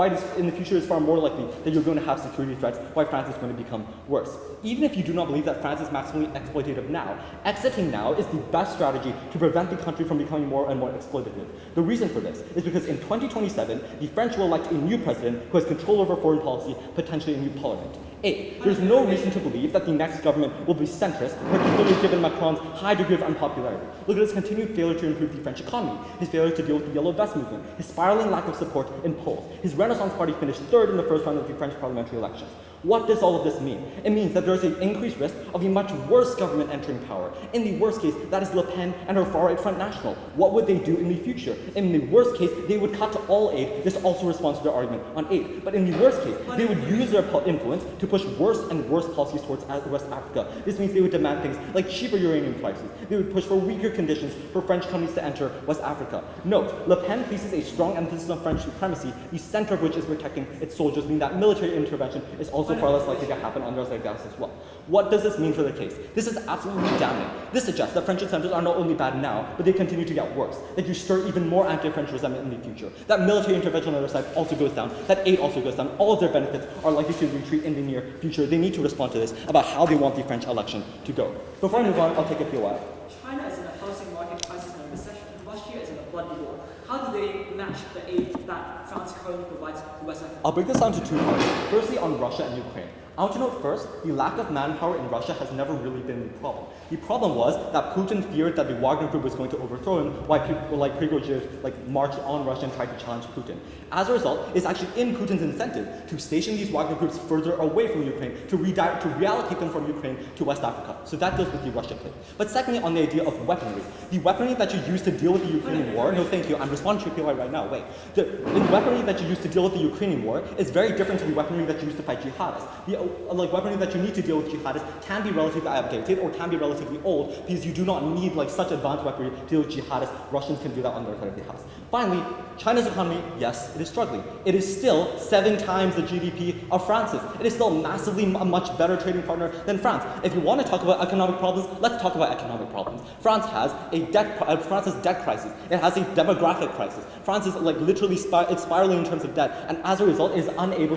you're going to have security threats, why France is going to become worse. Even if you do not believe that France is maximally exploitative now, exiting now is the best strategy to prevent the country from becoming more and more exploitative. The reason for this is because in 2027, the French will elect a new president who has control over foreign policy, potentially a new parliament. There's no reason to believe that the next government will be centrist, particularly given Macron's high degree of unpopularity. Look at his continued failure to improve the French economy, his failure to deal with the Yellow Vest movement, his spiraling lack of support in polls. His Renaissance Party finished third in the first round of the French parliamentary elections. What does all of this mean? It means that there is an increased risk of a much worse government entering power. In the worst case, that is Le Pen and her far-right Front National. What would they do in the future? In the worst case, they would cut to all aid. This also responds to their argument on aid. But in the worst case, they would use their influence to push worse and worse policies towards West Africa. This means they would demand things like cheaper uranium prices. They would push for weaker conditions for French companies to enter West Africa. Note, Le Pen places a strong emphasis on French supremacy, the center of which is protecting its soldiers, meaning that military intervention is also far less likely to happen on those like gas as well. What does this mean for the case? This is absolutely damning. This suggests that French incentives are not only bad now, but they continue to get worse. That you stir even more anti-French resentment in the future. That military intervention on their side also goes down. That aid also goes down. All of their benefits are likely to retreat in the near future. They need to respond to this about how they want the French election to go. Before I move on, I'll take a POI. China is in a housing market crisis and a recession. Russia is in a bloody war. How do they match the aid that France currently provides to West Africa? I'll break this down to two parts. Firstly, on Russia and Ukraine. I want to note first, the lack of manpower in Russia has never really been the problem. The problem was that Putin feared that the Wagner group was going to overthrow him, while people like Prigozhin marched on Russia and tried to challenge Putin. As a result, it's actually in Putin's incentive to station these Wagner groups further away from Ukraine, to reallocate them from Ukraine to West Africa. So that deals with the Russia claim. But secondly, on the idea of weaponry. The weaponry that you use to deal with the Ukrainian war, no thank you, I'm responding to your POI right now, wait. The weaponry that you use to deal with the Ukrainian war is very different to the weaponry that you use to fight jihadists. The weaponry that you need to deal with jihadists can be relatively outdated or can be relatively old because you do not need such advanced weaponry to deal with jihadists. Russians can do that on their side of the house. Finally, China's economy, yes, it is struggling. It is still 7 times the GDP of France's. It is still massively a much better trading partner than France. If you want to talk about economic problems, let's talk about economic problems. France has a debt crisis. It has a demographic crisis. France is literally spiraling in terms of debt, and as a result, it is unable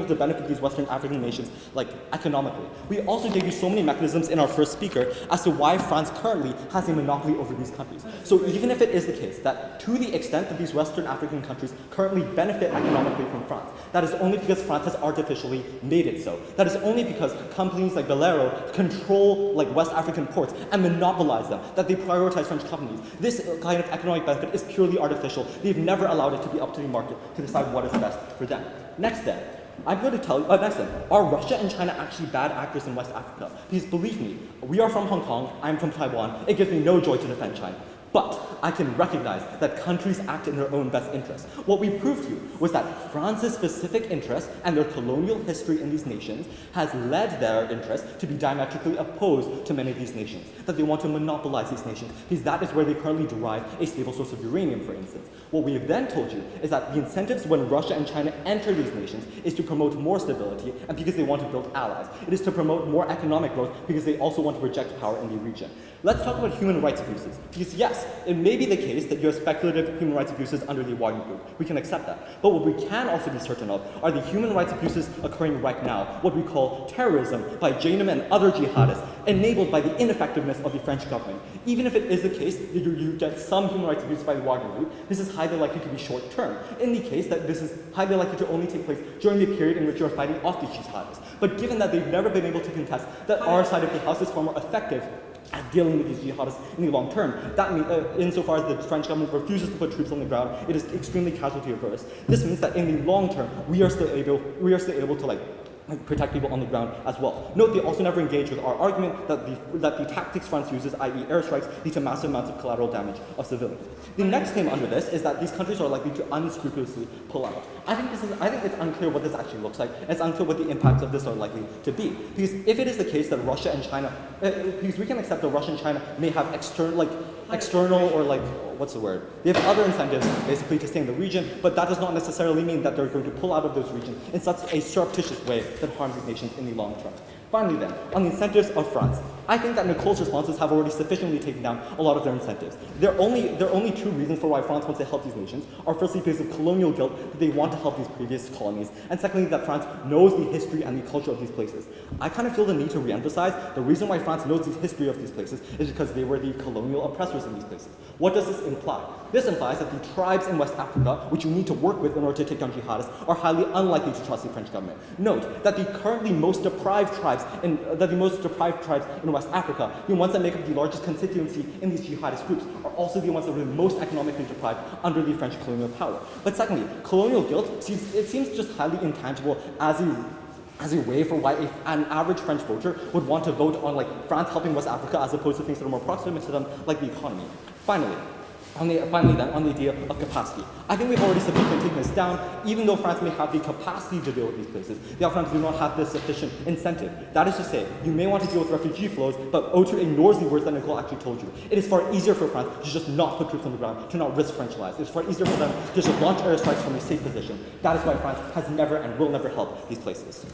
to benefit these West Western African nations, like economically. We also gave you so many mechanisms in our first speaker as to why France currently has a monopoly over these countries. So even if it is the case that to the extent that these Western African countries currently benefit economically from France, that is only because France has artificially made it so. That is only because companies like Valero control like West African ports and monopolize them, that they prioritize French companies. This kind of economic benefit is purely artificial. They've never allowed it to be up to the market to decide what is best for them. Next then, I'm going to tell you, are Russia and China actually bad actors in West Africa? Because believe me, we are from Hong Kong, I'm from Taiwan, it gives me no joy to defend China. But I can recognize that countries act in their own best interest. What we proved to you was that France's specific interest and their colonial history in these nations has led their interest to be diametrically opposed to many of these nations, that they want to monopolize these nations, because that is where they currently derive a stable source of uranium, for instance. What we have then told you is that the incentives when Russia and China enter these nations is to promote more stability and because they want to build allies. It is to promote more economic growth because they also want to project power in the region. Let's talk about human rights abuses. Because yes, it may be the case that you have speculative human rights abuses under the Wagner Group. We can accept that. But what we can also be certain of are the human rights abuses occurring right now, what we call terrorism by Jainim and other jihadists, enabled by the ineffectiveness of the French government. Even if it is the case that you get some human rights abuse by the Wagner Group, this is highly likely to be short term. In the case that this is highly likely to only take place during the period in which you are fighting off these jihadists. But given that they've never been able to contest that our side of the house is far more effective at dealing with these jihadists in the long term. That means, insofar as the French government refuses to put troops on the ground, it is extremely casualty averse. This means that in the long term, we are still able to protect people on the ground as well. Note, they also never engage with our argument that the tactics France uses, i.e. airstrikes, lead to massive amounts of collateral damage of civilians. The next claim under this is that these countries are likely to unscrupulously pull out. I think it's unclear what this actually looks like, and it's unclear what the impacts of this are likely to be. Because if it is the case that Russia and China, because we can accept that Russia and China may have external they have other incentives basically to stay in the region, but that does not necessarily mean that they're going to pull out of those regions in such a surreptitious way that harms these nations in the long term. Finally then, on the incentives of France, I think that Nicole's responses have already sufficiently taken down a lot of their incentives. There are only two reasons for why France wants to help these nations, are firstly because of colonial guilt, that they want to help these previous colonies, and secondly that France knows the history and the culture of these places. I kind of feel the need to re-emphasize the reason why France knows the history of these places is because they were the colonial oppressors in these places. What does this imply? This implies that the tribes in West Africa, which you need to work with in order to take down jihadists, are highly unlikely to trust the French government. Note that the currently most deprived tribes in West Africa, the ones that make up the largest constituency in these jihadist groups, are also the ones that were the most economically deprived under the French colonial power. But secondly, colonial guilt seems just highly intangible as a way for why an average French voter would want to vote on France helping West Africa as opposed to things that are more proximate to them, like the economy. Finally, on the idea of capacity. I think we've already sufficiently taken this down. Even though France may have the capacity to deal with these places, the Afghans do not have the sufficient incentive. That is to say, you may want to deal with refugee flows, but O2 ignores the words that Nicole actually told you. It is far easier for France to just not put troops on the ground, to not risk French lives. It's far easier for them to just launch airstrikes from a safe position. That is why France has never and will never help these places.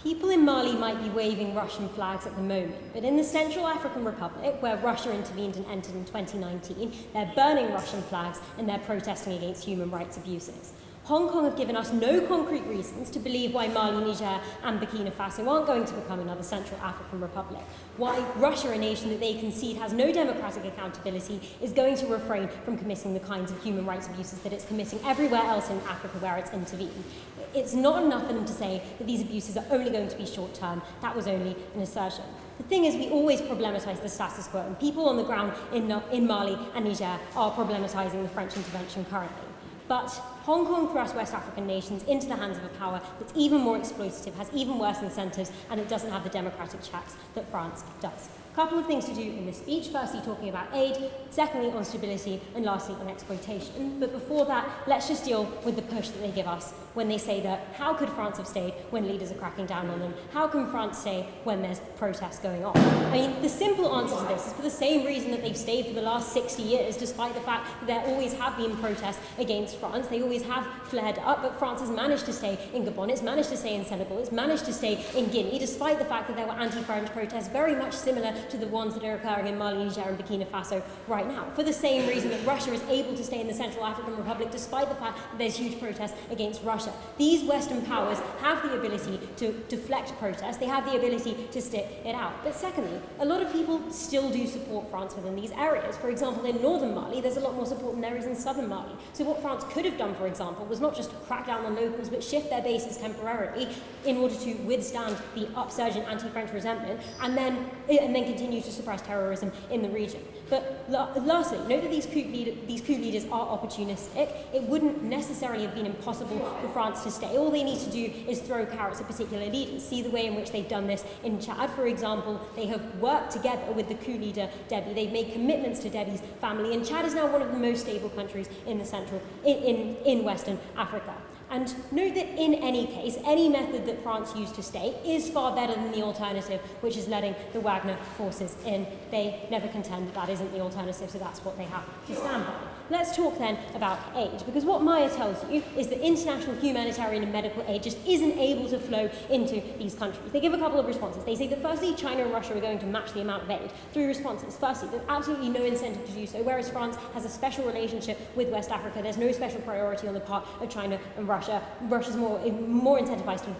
People in Mali might be waving Russian flags at the moment, but in the Central African Republic, where Russia intervened and entered in 2019, they're burning Russian flags and they're protesting against human rights abuses. Hong Kong have given us no concrete reasons to believe why Mali, Niger, and Burkina Faso aren't going to become another Central African Republic. Why Russia, a nation that they concede has no democratic accountability, is going to refrain from committing the kinds of human rights abuses that it's committing everywhere else in Africa where it's intervened. It's not enough for them to say that these abuses are only going to be short-term. That was only an assertion. The thing is, we always problematize the status quo, and people on the ground in Mali and Niger are problematizing the French intervention currently. But Hong Kong thrusts West African nations into the hands of a power that's even more exploitative, has even worse incentives, and it doesn't have the democratic checks that France does. A couple of things to do in this speech. Firstly, talking about aid, secondly, on stability, and lastly, on exploitation. But before that, let's just deal with the push that they give us when they say that how could France have stayed when leaders are cracking down on them? How can France stay when there's protests going on? I mean, the simple answer to this is for the same reason that they've stayed for the last 60 years, despite the fact that there always have been protests against France. They always have flared up, but France has managed to stay in Gabon, it's managed to stay in Senegal, it's managed to stay in Guinea, despite the fact that there were anti-French protests very much similar to the ones that are occurring in Mali, Niger, and Burkina Faso right now. For the same reason that Russia is able to stay in the Central African Republic, despite the fact that there's huge protests against Russia. These Western powers have the ability to deflect protests, they have the ability to stick it out. But secondly, a lot of people still do support France within these areas. For example, in northern Mali, there's a lot more support than there is in southern Mali. So what France could have done, for example, was not just crack down on locals, but shift their bases temporarily in order to withstand the upsurge in anti-French resentment, and then continue to suppress terrorism in the region. But lastly, note that these coup leaders are opportunistic. It wouldn't necessarily have been impossible for France to stay. All they need to do is throw carrots at particular leaders. See the way in which they've done this in Chad, for example. They have worked together with the coup leader, Deby. They've made commitments to Deby's family, and Chad is now one of the most stable countries in Western Africa. And note that in any case, any method that France used to stay is far better than the alternative, which is letting the Wagner forces in. They never contend that that isn't the alternative, so that's what they have to stand by. Let's talk then about aid, because what Maya tells you is that international humanitarian and medical aid just isn't able to flow into these countries. They give a couple of responses. They say that firstly, China and Russia are going to match the amount of aid. 3 responses. Firstly, there's absolutely no incentive to do so, whereas France has a special relationship with West Africa. There's no special priority on the part of China and Russia. Russia's more incentivized to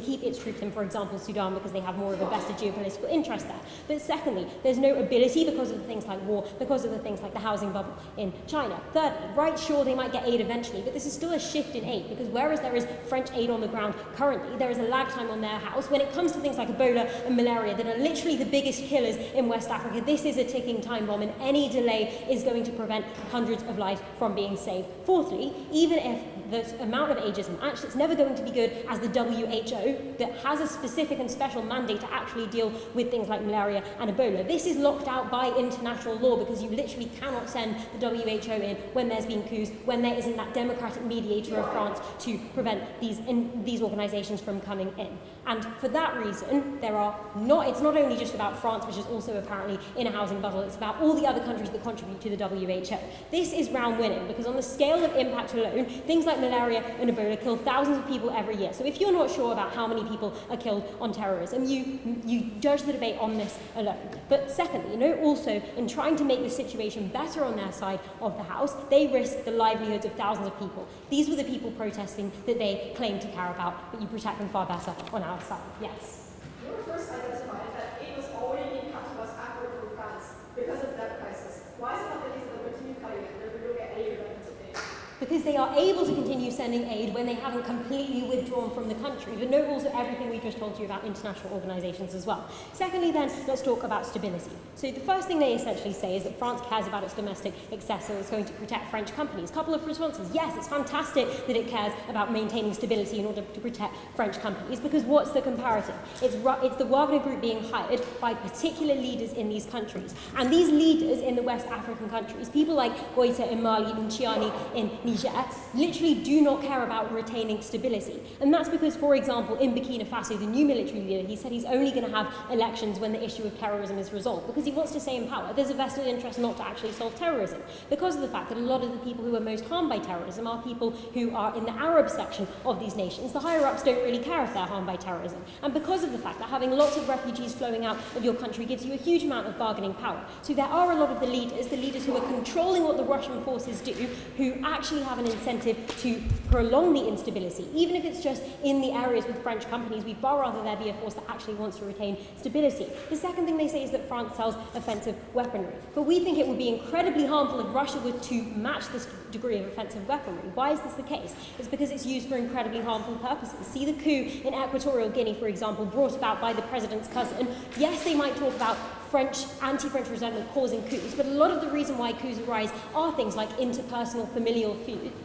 keep its troops in, for example, Sudan, because they have more of a vested geopolitical interest there. But secondly, there's no ability because of the things like war, because of the things like the housing bubble in China. Thirdly, right, sure, they might get aid eventually, but this is still a shift in aid, because whereas there is French aid on the ground currently, there is a lag time on their house. When it comes to things like Ebola and malaria that are literally the biggest killers in West Africa, this is a ticking time bomb, and any delay is going to prevent hundreds of lives from being saved. Fourthly, even if the amount of aid is matched, it's never going to be good as the WHO, that has a specific and special mandate to actually deal with things like malaria and Ebola. This is locked out by international law, because you literally cannot send the WHO in when there's been coups, when there isn't that democratic mediator of France to prevent these organizations from coming in. And for that reason, it's not only just about France, which is also apparently in a housing bubble, it's about all the other countries that contribute to the WHO. This is round winning, because on the scale of impact alone, things like malaria and Ebola kill thousands of people every year. So if you're not sure about how many people are killed on terrorism, you judge the debate on this alone. But secondly, also in trying to make the situation better on their side of the house, they risk the livelihoods of thousands of people. These were the people protesting that they claim to care about, but you protect them far better on our side. Yes? You were first identified that aid was already being cut to West Africa from France because of that crisis. Why is it not the case that they'll continue cutting it and if we don't get any benefits of aid? Because they are able to continue sending aid when they haven't completely withdrawn from the country. But note also everything we just told you about international organizations as well. Secondly then, let's talk about stability. So the first thing they essentially say is that France cares about its domestic success, so it's going to protect French companies. Couple of responses. Yes, it's fantastic that it cares about maintaining stability in order to protect French companies, because what's the comparative? It's the Wagner Group being hired by particular leaders in these countries. And these leaders in the West African countries, people like Goita in Mali and Chiani in Niger, literally do not care about retaining stability. And that's because, for example, in Burkina Faso, the new military leader, he said he's only going to have elections when the issue of terrorism is resolved, because he wants to stay in power. There's a vested interest not to actually solve terrorism, because of the fact that a lot of the people who are most harmed by terrorism are people who are in the Arab section of these nations. The higher-ups don't really care if they're harmed by terrorism. And because of the fact that having lots of refugees flowing out of your country gives you a huge amount of bargaining power. So there are a lot of the leaders who are controlling what the Russian forces do, who actually have have an incentive to prolong the instability, even if it's just in the areas with French companies. We'd far rather there be a force that actually wants to retain stability. The second thing they say is that France sells offensive weaponry. But we think it would be incredibly harmful if Russia were to match this degree of offensive weaponry. Why is this the case? It's because it's used for incredibly harmful purposes. See the coup in Equatorial Guinea, for example, brought about by the president's cousin. Yes, they might talk about anti-French resentment causing coups, but a lot of the reason why coups arise are things like interpersonal familial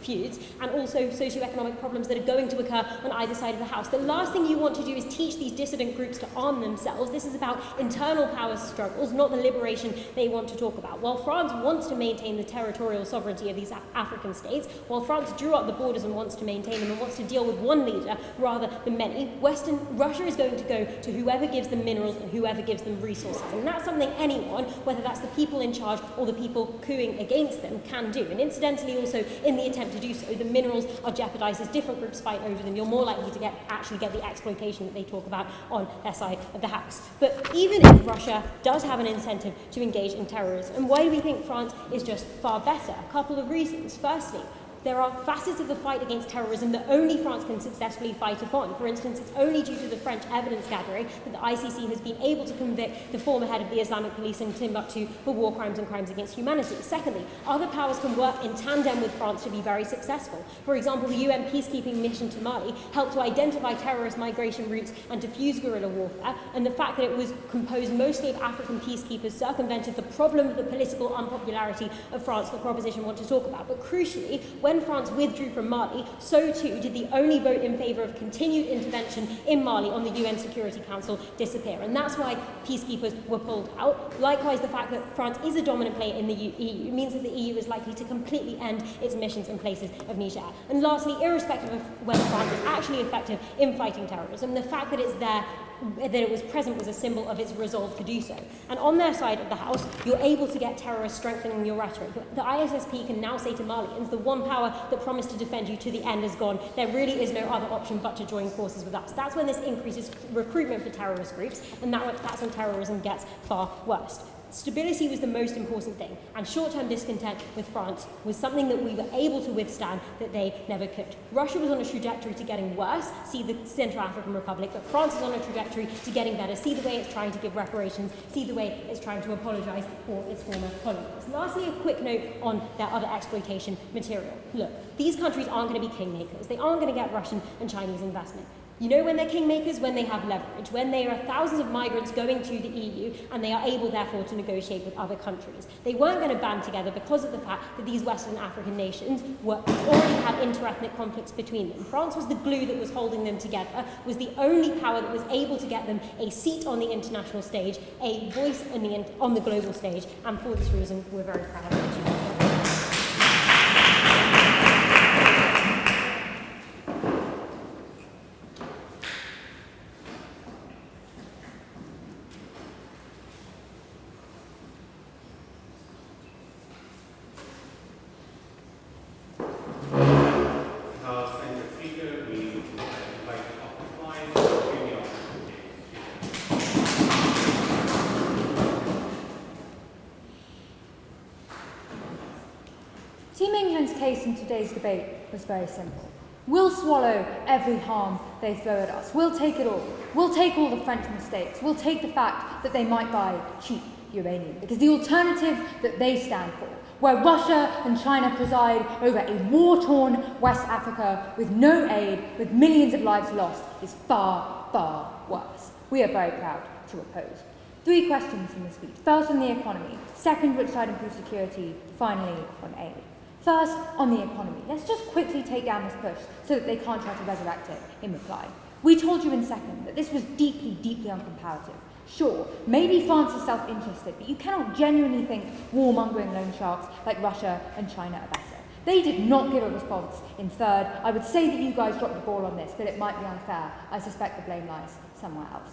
feuds and also socioeconomic problems that are going to occur on either side of the house. The last thing you want to do is teach these dissident groups to arm themselves. This is about internal power struggles, not the liberation they want to talk about. While France wants to maintain the territorial sovereignty of these African states, while France drew up the borders and wants to maintain them and wants to deal with one leader rather than many, Russia is going to go to whoever gives them minerals and whoever gives them resources. And that's something anyone, whether that's the people in charge or the people cooing against them, can do. And incidentally, also, in the attempt to do so, the minerals are jeopardized as different groups fight over them. You're more likely to actually get the exploitation that they talk about on their side of the house. But even if Russia does have an incentive to engage in terrorism, and why do we think France is just far better? A couple of reasons. Firstly, there are facets of the fight against terrorism that only France can successfully fight upon. For instance, it's only due to the French evidence gathering that the ICC has been able to convict the former head of the Islamic police in Timbuktu for war crimes and crimes against humanity. Secondly, other powers can work in tandem with France to be very successful. For example, the UN peacekeeping mission to Mali helped to identify terrorist migration routes and defuse guerrilla warfare, and the fact that it was composed mostly of African peacekeepers circumvented the problem of the political unpopularity of France that proposition want to talk about. But crucially, when France withdrew from Mali, so too did the only vote in favour of continued intervention in Mali on the UN Security Council disappear. And that's why peacekeepers were pulled out. Likewise, the fact that France is a dominant player in the EU means that the EU is likely to completely end its missions in places of Niger. And lastly, irrespective of whether France is actually effective in fighting terrorism, the fact that it's there, that it was present, was a symbol of its resolve to do so. And on their side of the house, you're able to get terrorists strengthening your rhetoric. The ISSP can now say to Malians, the one power that promised to defend you to the end is gone. There really is no other option but to join forces with us. That's when this increases recruitment for terrorist groups, and that's when terrorism gets far worse. Stability was the most important thing, and short-term discontent with France was something that we were able to withstand that they never could. Russia was on a trajectory to getting worse, see the Central African Republic, but France is on a trajectory to getting better. See the way it's trying to give reparations, see the way it's trying to apologise for its former colonies. Lastly, a quick note on their other exploitation material. Look, these countries aren't going to be kingmakers. They aren't going to get Russian and Chinese investment. You know when they're kingmakers? When they have leverage, when there are thousands of migrants going to the EU and they are able, therefore, to negotiate with other countries. They weren't going to band together because of the fact that these Western African nations already had interethnic conflicts between them. France was the glue that was holding them together, was the only power that was able to get them a seat on the international stage, a voice on the global stage, and for this reason, we're very proud of it. Case in today's debate was very simple. We'll swallow every harm they throw at us. We'll take it all. We'll take all the French mistakes. We'll take the fact that they might buy cheap uranium, because the alternative that they stand for, where Russia and China preside over a war-torn West Africa with no aid, with millions of lives lost, is far, far worse. We are very proud to oppose. 3 questions in this speech. First, on the economy. Second, which side improves security. Finally, on aid. First, on the economy. Let's just quickly take down this push so that they can't try to resurrect it in reply. We told you in second that this was deeply, deeply uncomparative. Sure, maybe France is self-interested, but you cannot genuinely think warmongering loan sharks like Russia and China are better. They did not give a response in third. I would say that you guys dropped the ball on this, but it might be unfair. I suspect the blame lies somewhere else.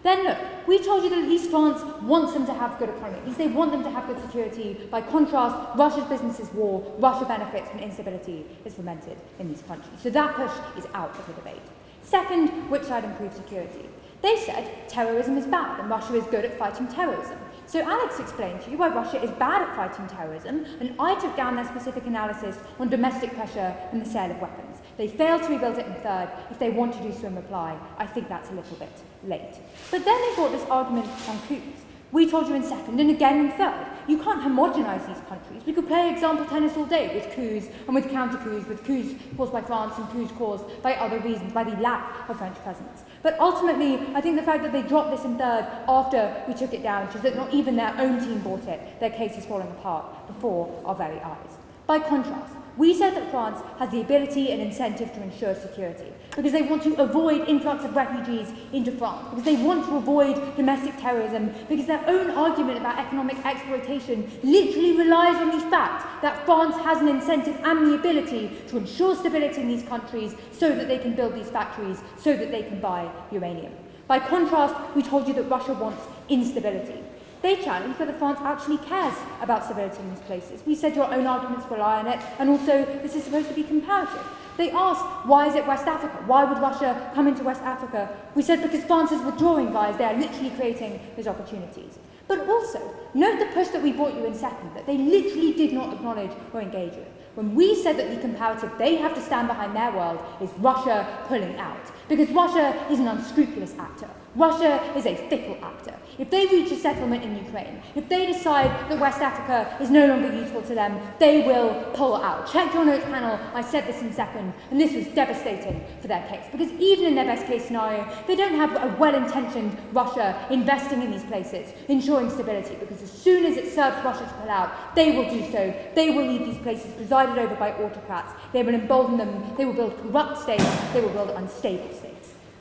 Then look, we told you that at least France wants them to have good economy. At least they want them to have good security. By contrast, Russia's business is war. Russia benefits when instability is fomented in these countries. So that push is out of the debate. Second, which side improves security? They said terrorism is bad and Russia is good at fighting terrorism. So Alex explained to you why Russia is bad at fighting terrorism, and I took down their specific analysis on domestic pressure and the sale of weapons. They failed to rebuild it in third. If they want to do so in reply, I think that's a little bit late. But then they brought this argument on coups. We told you in second and again in third. You can't homogenise these countries. We could play example tennis all day with coups and with counter-coups, with coups caused by France and coups caused by other reasons, by the lack of French presence. But ultimately, I think the fact that they dropped this in third after we took it down shows that not even their own team bought it. Their case is falling apart before our very eyes. By contrast, we said that France has the ability and incentive to ensure security because they want to avoid influx of refugees into France, because they want to avoid domestic terrorism, because their own argument about economic exploitation literally relies on the fact that France has an incentive and the ability to ensure stability in these countries so that they can build these factories, so that they can buy uranium. By contrast, we told you that Russia wants instability. They challenged whether France actually cares about stability in these places. We said your own arguments rely on it, and also this is supposed to be comparative. They asked, why is it West Africa? Why would Russia come into West Africa? We said because France is withdrawing, guys. They are literally creating those opportunities. But also, note the push that we brought you in second, that they literally did not acknowledge or engage with. When we said that the comparative they have to stand behind their world is Russia pulling out, because Russia is an unscrupulous actor. Russia is a fickle actor. If they reach a settlement in Ukraine, if they decide that West Africa is no longer useful to them, they will pull out. Check your notes panel, I said this in second, and this was devastating for their case. Because even in their best case scenario, they don't have a well-intentioned Russia investing in these places, ensuring stability, because as soon as it serves Russia to pull out, they will do so. They will leave these places presided over by autocrats. They will embolden them, they will build corrupt states, they will build unstable states.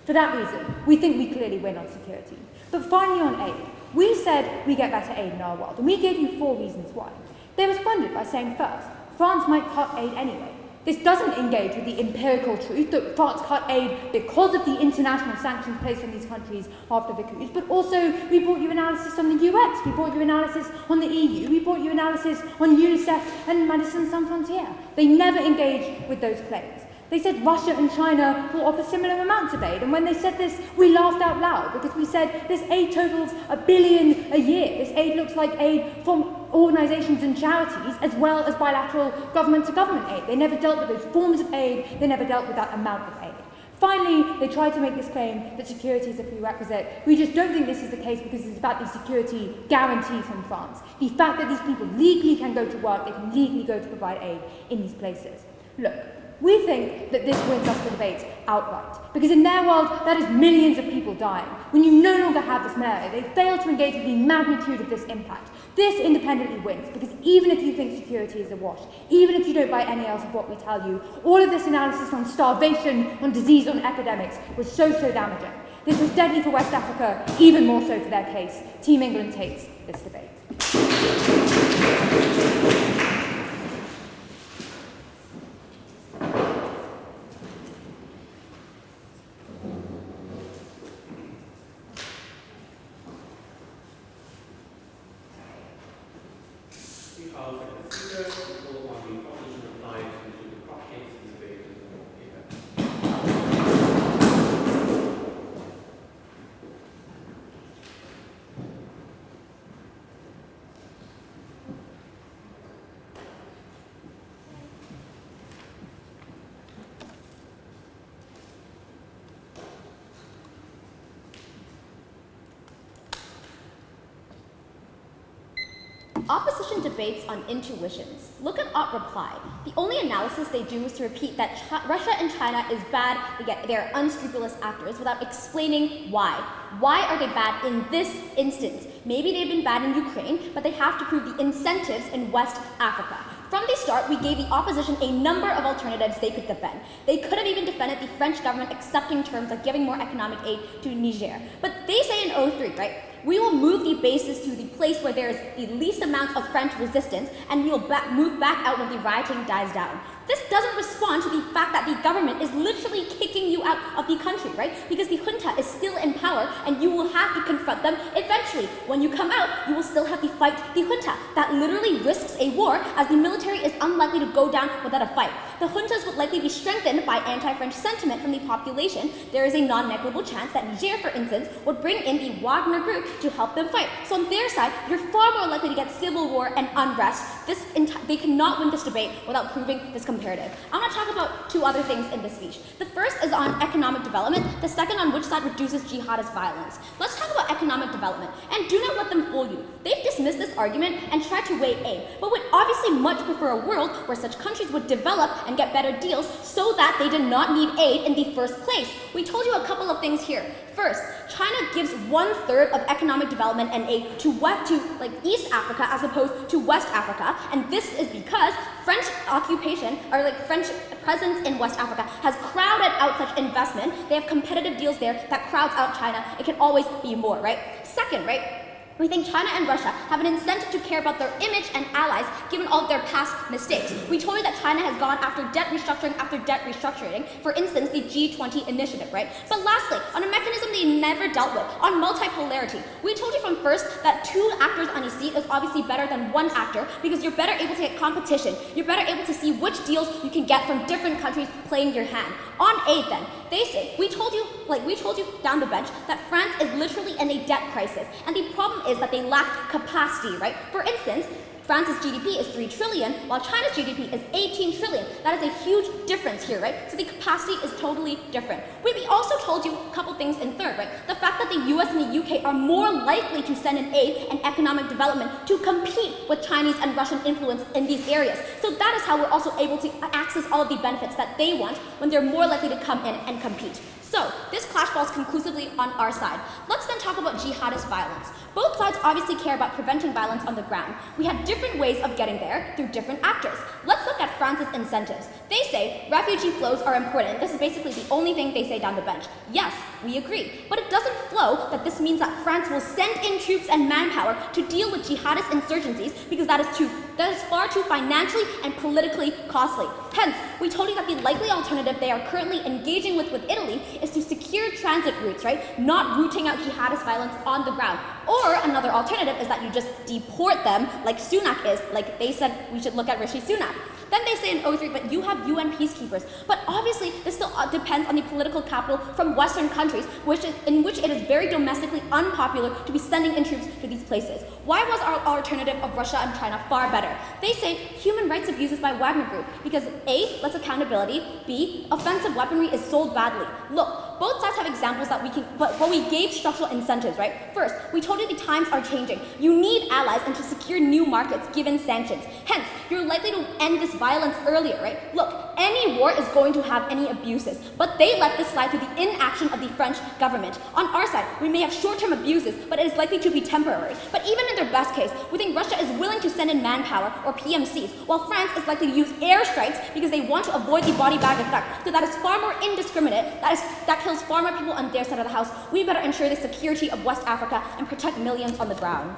For that reason, we think we clearly win on security. But finally on aid, we said we get better aid in our world, and we gave you 4 reasons why. They responded by saying first, France might cut aid anyway. This doesn't engage with the empirical truth that France cut aid because of the international sanctions placed on these countries after the coups, but also we brought you analysis on the US, we brought you analysis on the EU, we brought you analysis on UNICEF and Médecins Sans Frontières. They never engage with those claims. They said Russia and China will offer similar amounts of aid, and when they said this, we laughed out loud because we said this aid totals $1 billion a year. This aid looks like aid from organisations and charities as well as bilateral government-to-government aid. They never dealt with those forms of aid, they never dealt with that amount of aid. Finally, they tried to make this claim that security is a prerequisite. We just don't think this is the case because it's about the security guarantee from France. The fact that these people legally can go to work, they can legally go to provide aid in these places. Look, we think that this wins us the debate outright, because in their world, that is millions of people dying. When you no longer have this malaria, they fail to engage with the magnitude of this impact. This independently wins, because even if you think security is a wash, even if you don't buy any else of what we tell you, all of this analysis on starvation, on disease, on epidemics was so damaging. This was deadly for West Africa, even more so for their case. Team England takes this debate. Opposition debates on intuitions. Look at Ott reply. The only analysis they do is to repeat that Russia and China is bad, they're unscrupulous actors, without explaining why. Why are they bad in this instance? Maybe they've been bad in Ukraine, but they have to prove the incentives in West Africa. From the start, we gave the opposition a number of alternatives they could defend. They could have even defended the French government accepting terms like giving more economic aid to Niger. But they say in 2003, right? We will move the bases to the place where there is the least amount of French resistance, and we will move back out when the rioting dies down. This doesn't respond to the fact that the government is literally kicking you out of the country, right? Because the junta is still in power. power, and you will have to confront them eventually. When you come out, you will still have to fight the junta. That literally risks a war, as the military is unlikely to go down without a fight. The juntas would likely be strengthened by anti-French sentiment from the population. There is a non-negligible chance that Niger, for instance, would bring in the Wagner group to help them fight. So on their side, you're far more likely to get civil war and unrest. They cannot win this debate without proving this comparative. I want to talk about two other things in this speech. The first is on economic development, the second on which side reduces jihadist violence. Let's talk about economic development, and do not let them fool you. They've dismissed this argument and tried to weigh aid, but would obviously much prefer a world where such countries would develop and get better deals so that they did not need aid in the first place. We told you a couple of things here. First, China gives 1/3 of economic development and aid to East Africa as opposed to West Africa, and this is because French occupation, or French presence in West Africa, has crowded out such investment. They have competitive deals there that crowds out China. It can always be more, right? Second, we think China and Russia have an incentive to care about their image and allies given all of their past mistakes. We told you that China has gone after debt restructuring, for instance, the G20 initiative, right? But lastly, on a mechanism they never dealt with, on multipolarity. We told you from first that 2 actors on a seat is obviously better than 1 actor because you're better able to get competition. You're better able to see which deals you can get from different countries playing your hand. On aid then, they say, we told you down the bench that France is literally in a debt crisis, and the problem is that they lack capacity, right? For instance, France's GDP is 3 trillion, while China's GDP is 18 trillion. That is a huge difference here, right? So the capacity is totally different. We also told you a couple things in third, right? The fact that the US and the UK are more likely to send in aid and economic development to compete with Chinese and Russian influence in these areas. So that is how we're also able to access all of the benefits that they want when they're more likely to come in and compete. So, this clash falls conclusively on our side. Let's then talk about jihadist violence. Both sides obviously care about preventing violence on the ground. We have different ways of getting there through different actors. Let's look at France's incentives. They say refugee flows are important. This is basically the only thing they say down the bench. Yes, we agree. But it doesn't flow that this means that France will send in troops and manpower to deal with jihadist insurgencies because that is far too financially and politically costly. Hence, we told you that the likely alternative they are currently engaging with Italy is to secure transit routes, right? Not rooting out jihadist violence on the ground. Or another alternative is that you just deport them like Sunak is, like they said we should look at Rishi Sunak. Then they say in 03, but you have UN peacekeepers. But obviously, this still depends on the political capital from Western countries, in which it is very domestically unpopular to be sending in troops to these places. Why was our alternative of Russia and China far better? They say human rights abuses by Wagner Group, because A, less accountability, B, offensive weaponry is sold badly. Look, both sides have examples that we can, but we gave structural incentives, right? First, we told you the times are changing. You need allies and to secure new markets given sanctions. Hence, you're likely to end this violence earlier, right? Look, any war is going to have any abuses, but they let this slide through the inaction of the French government. On our side, we may have short-term abuses, but it is likely to be temporary. But even in their best case, we think Russia is willing to send in manpower or PMCs, while France is likely to use airstrikes because they want to avoid the body bag effect. So that is far more indiscriminate. That kills far more people on their side of the house. We better ensure the security of West Africa and protect millions on the ground.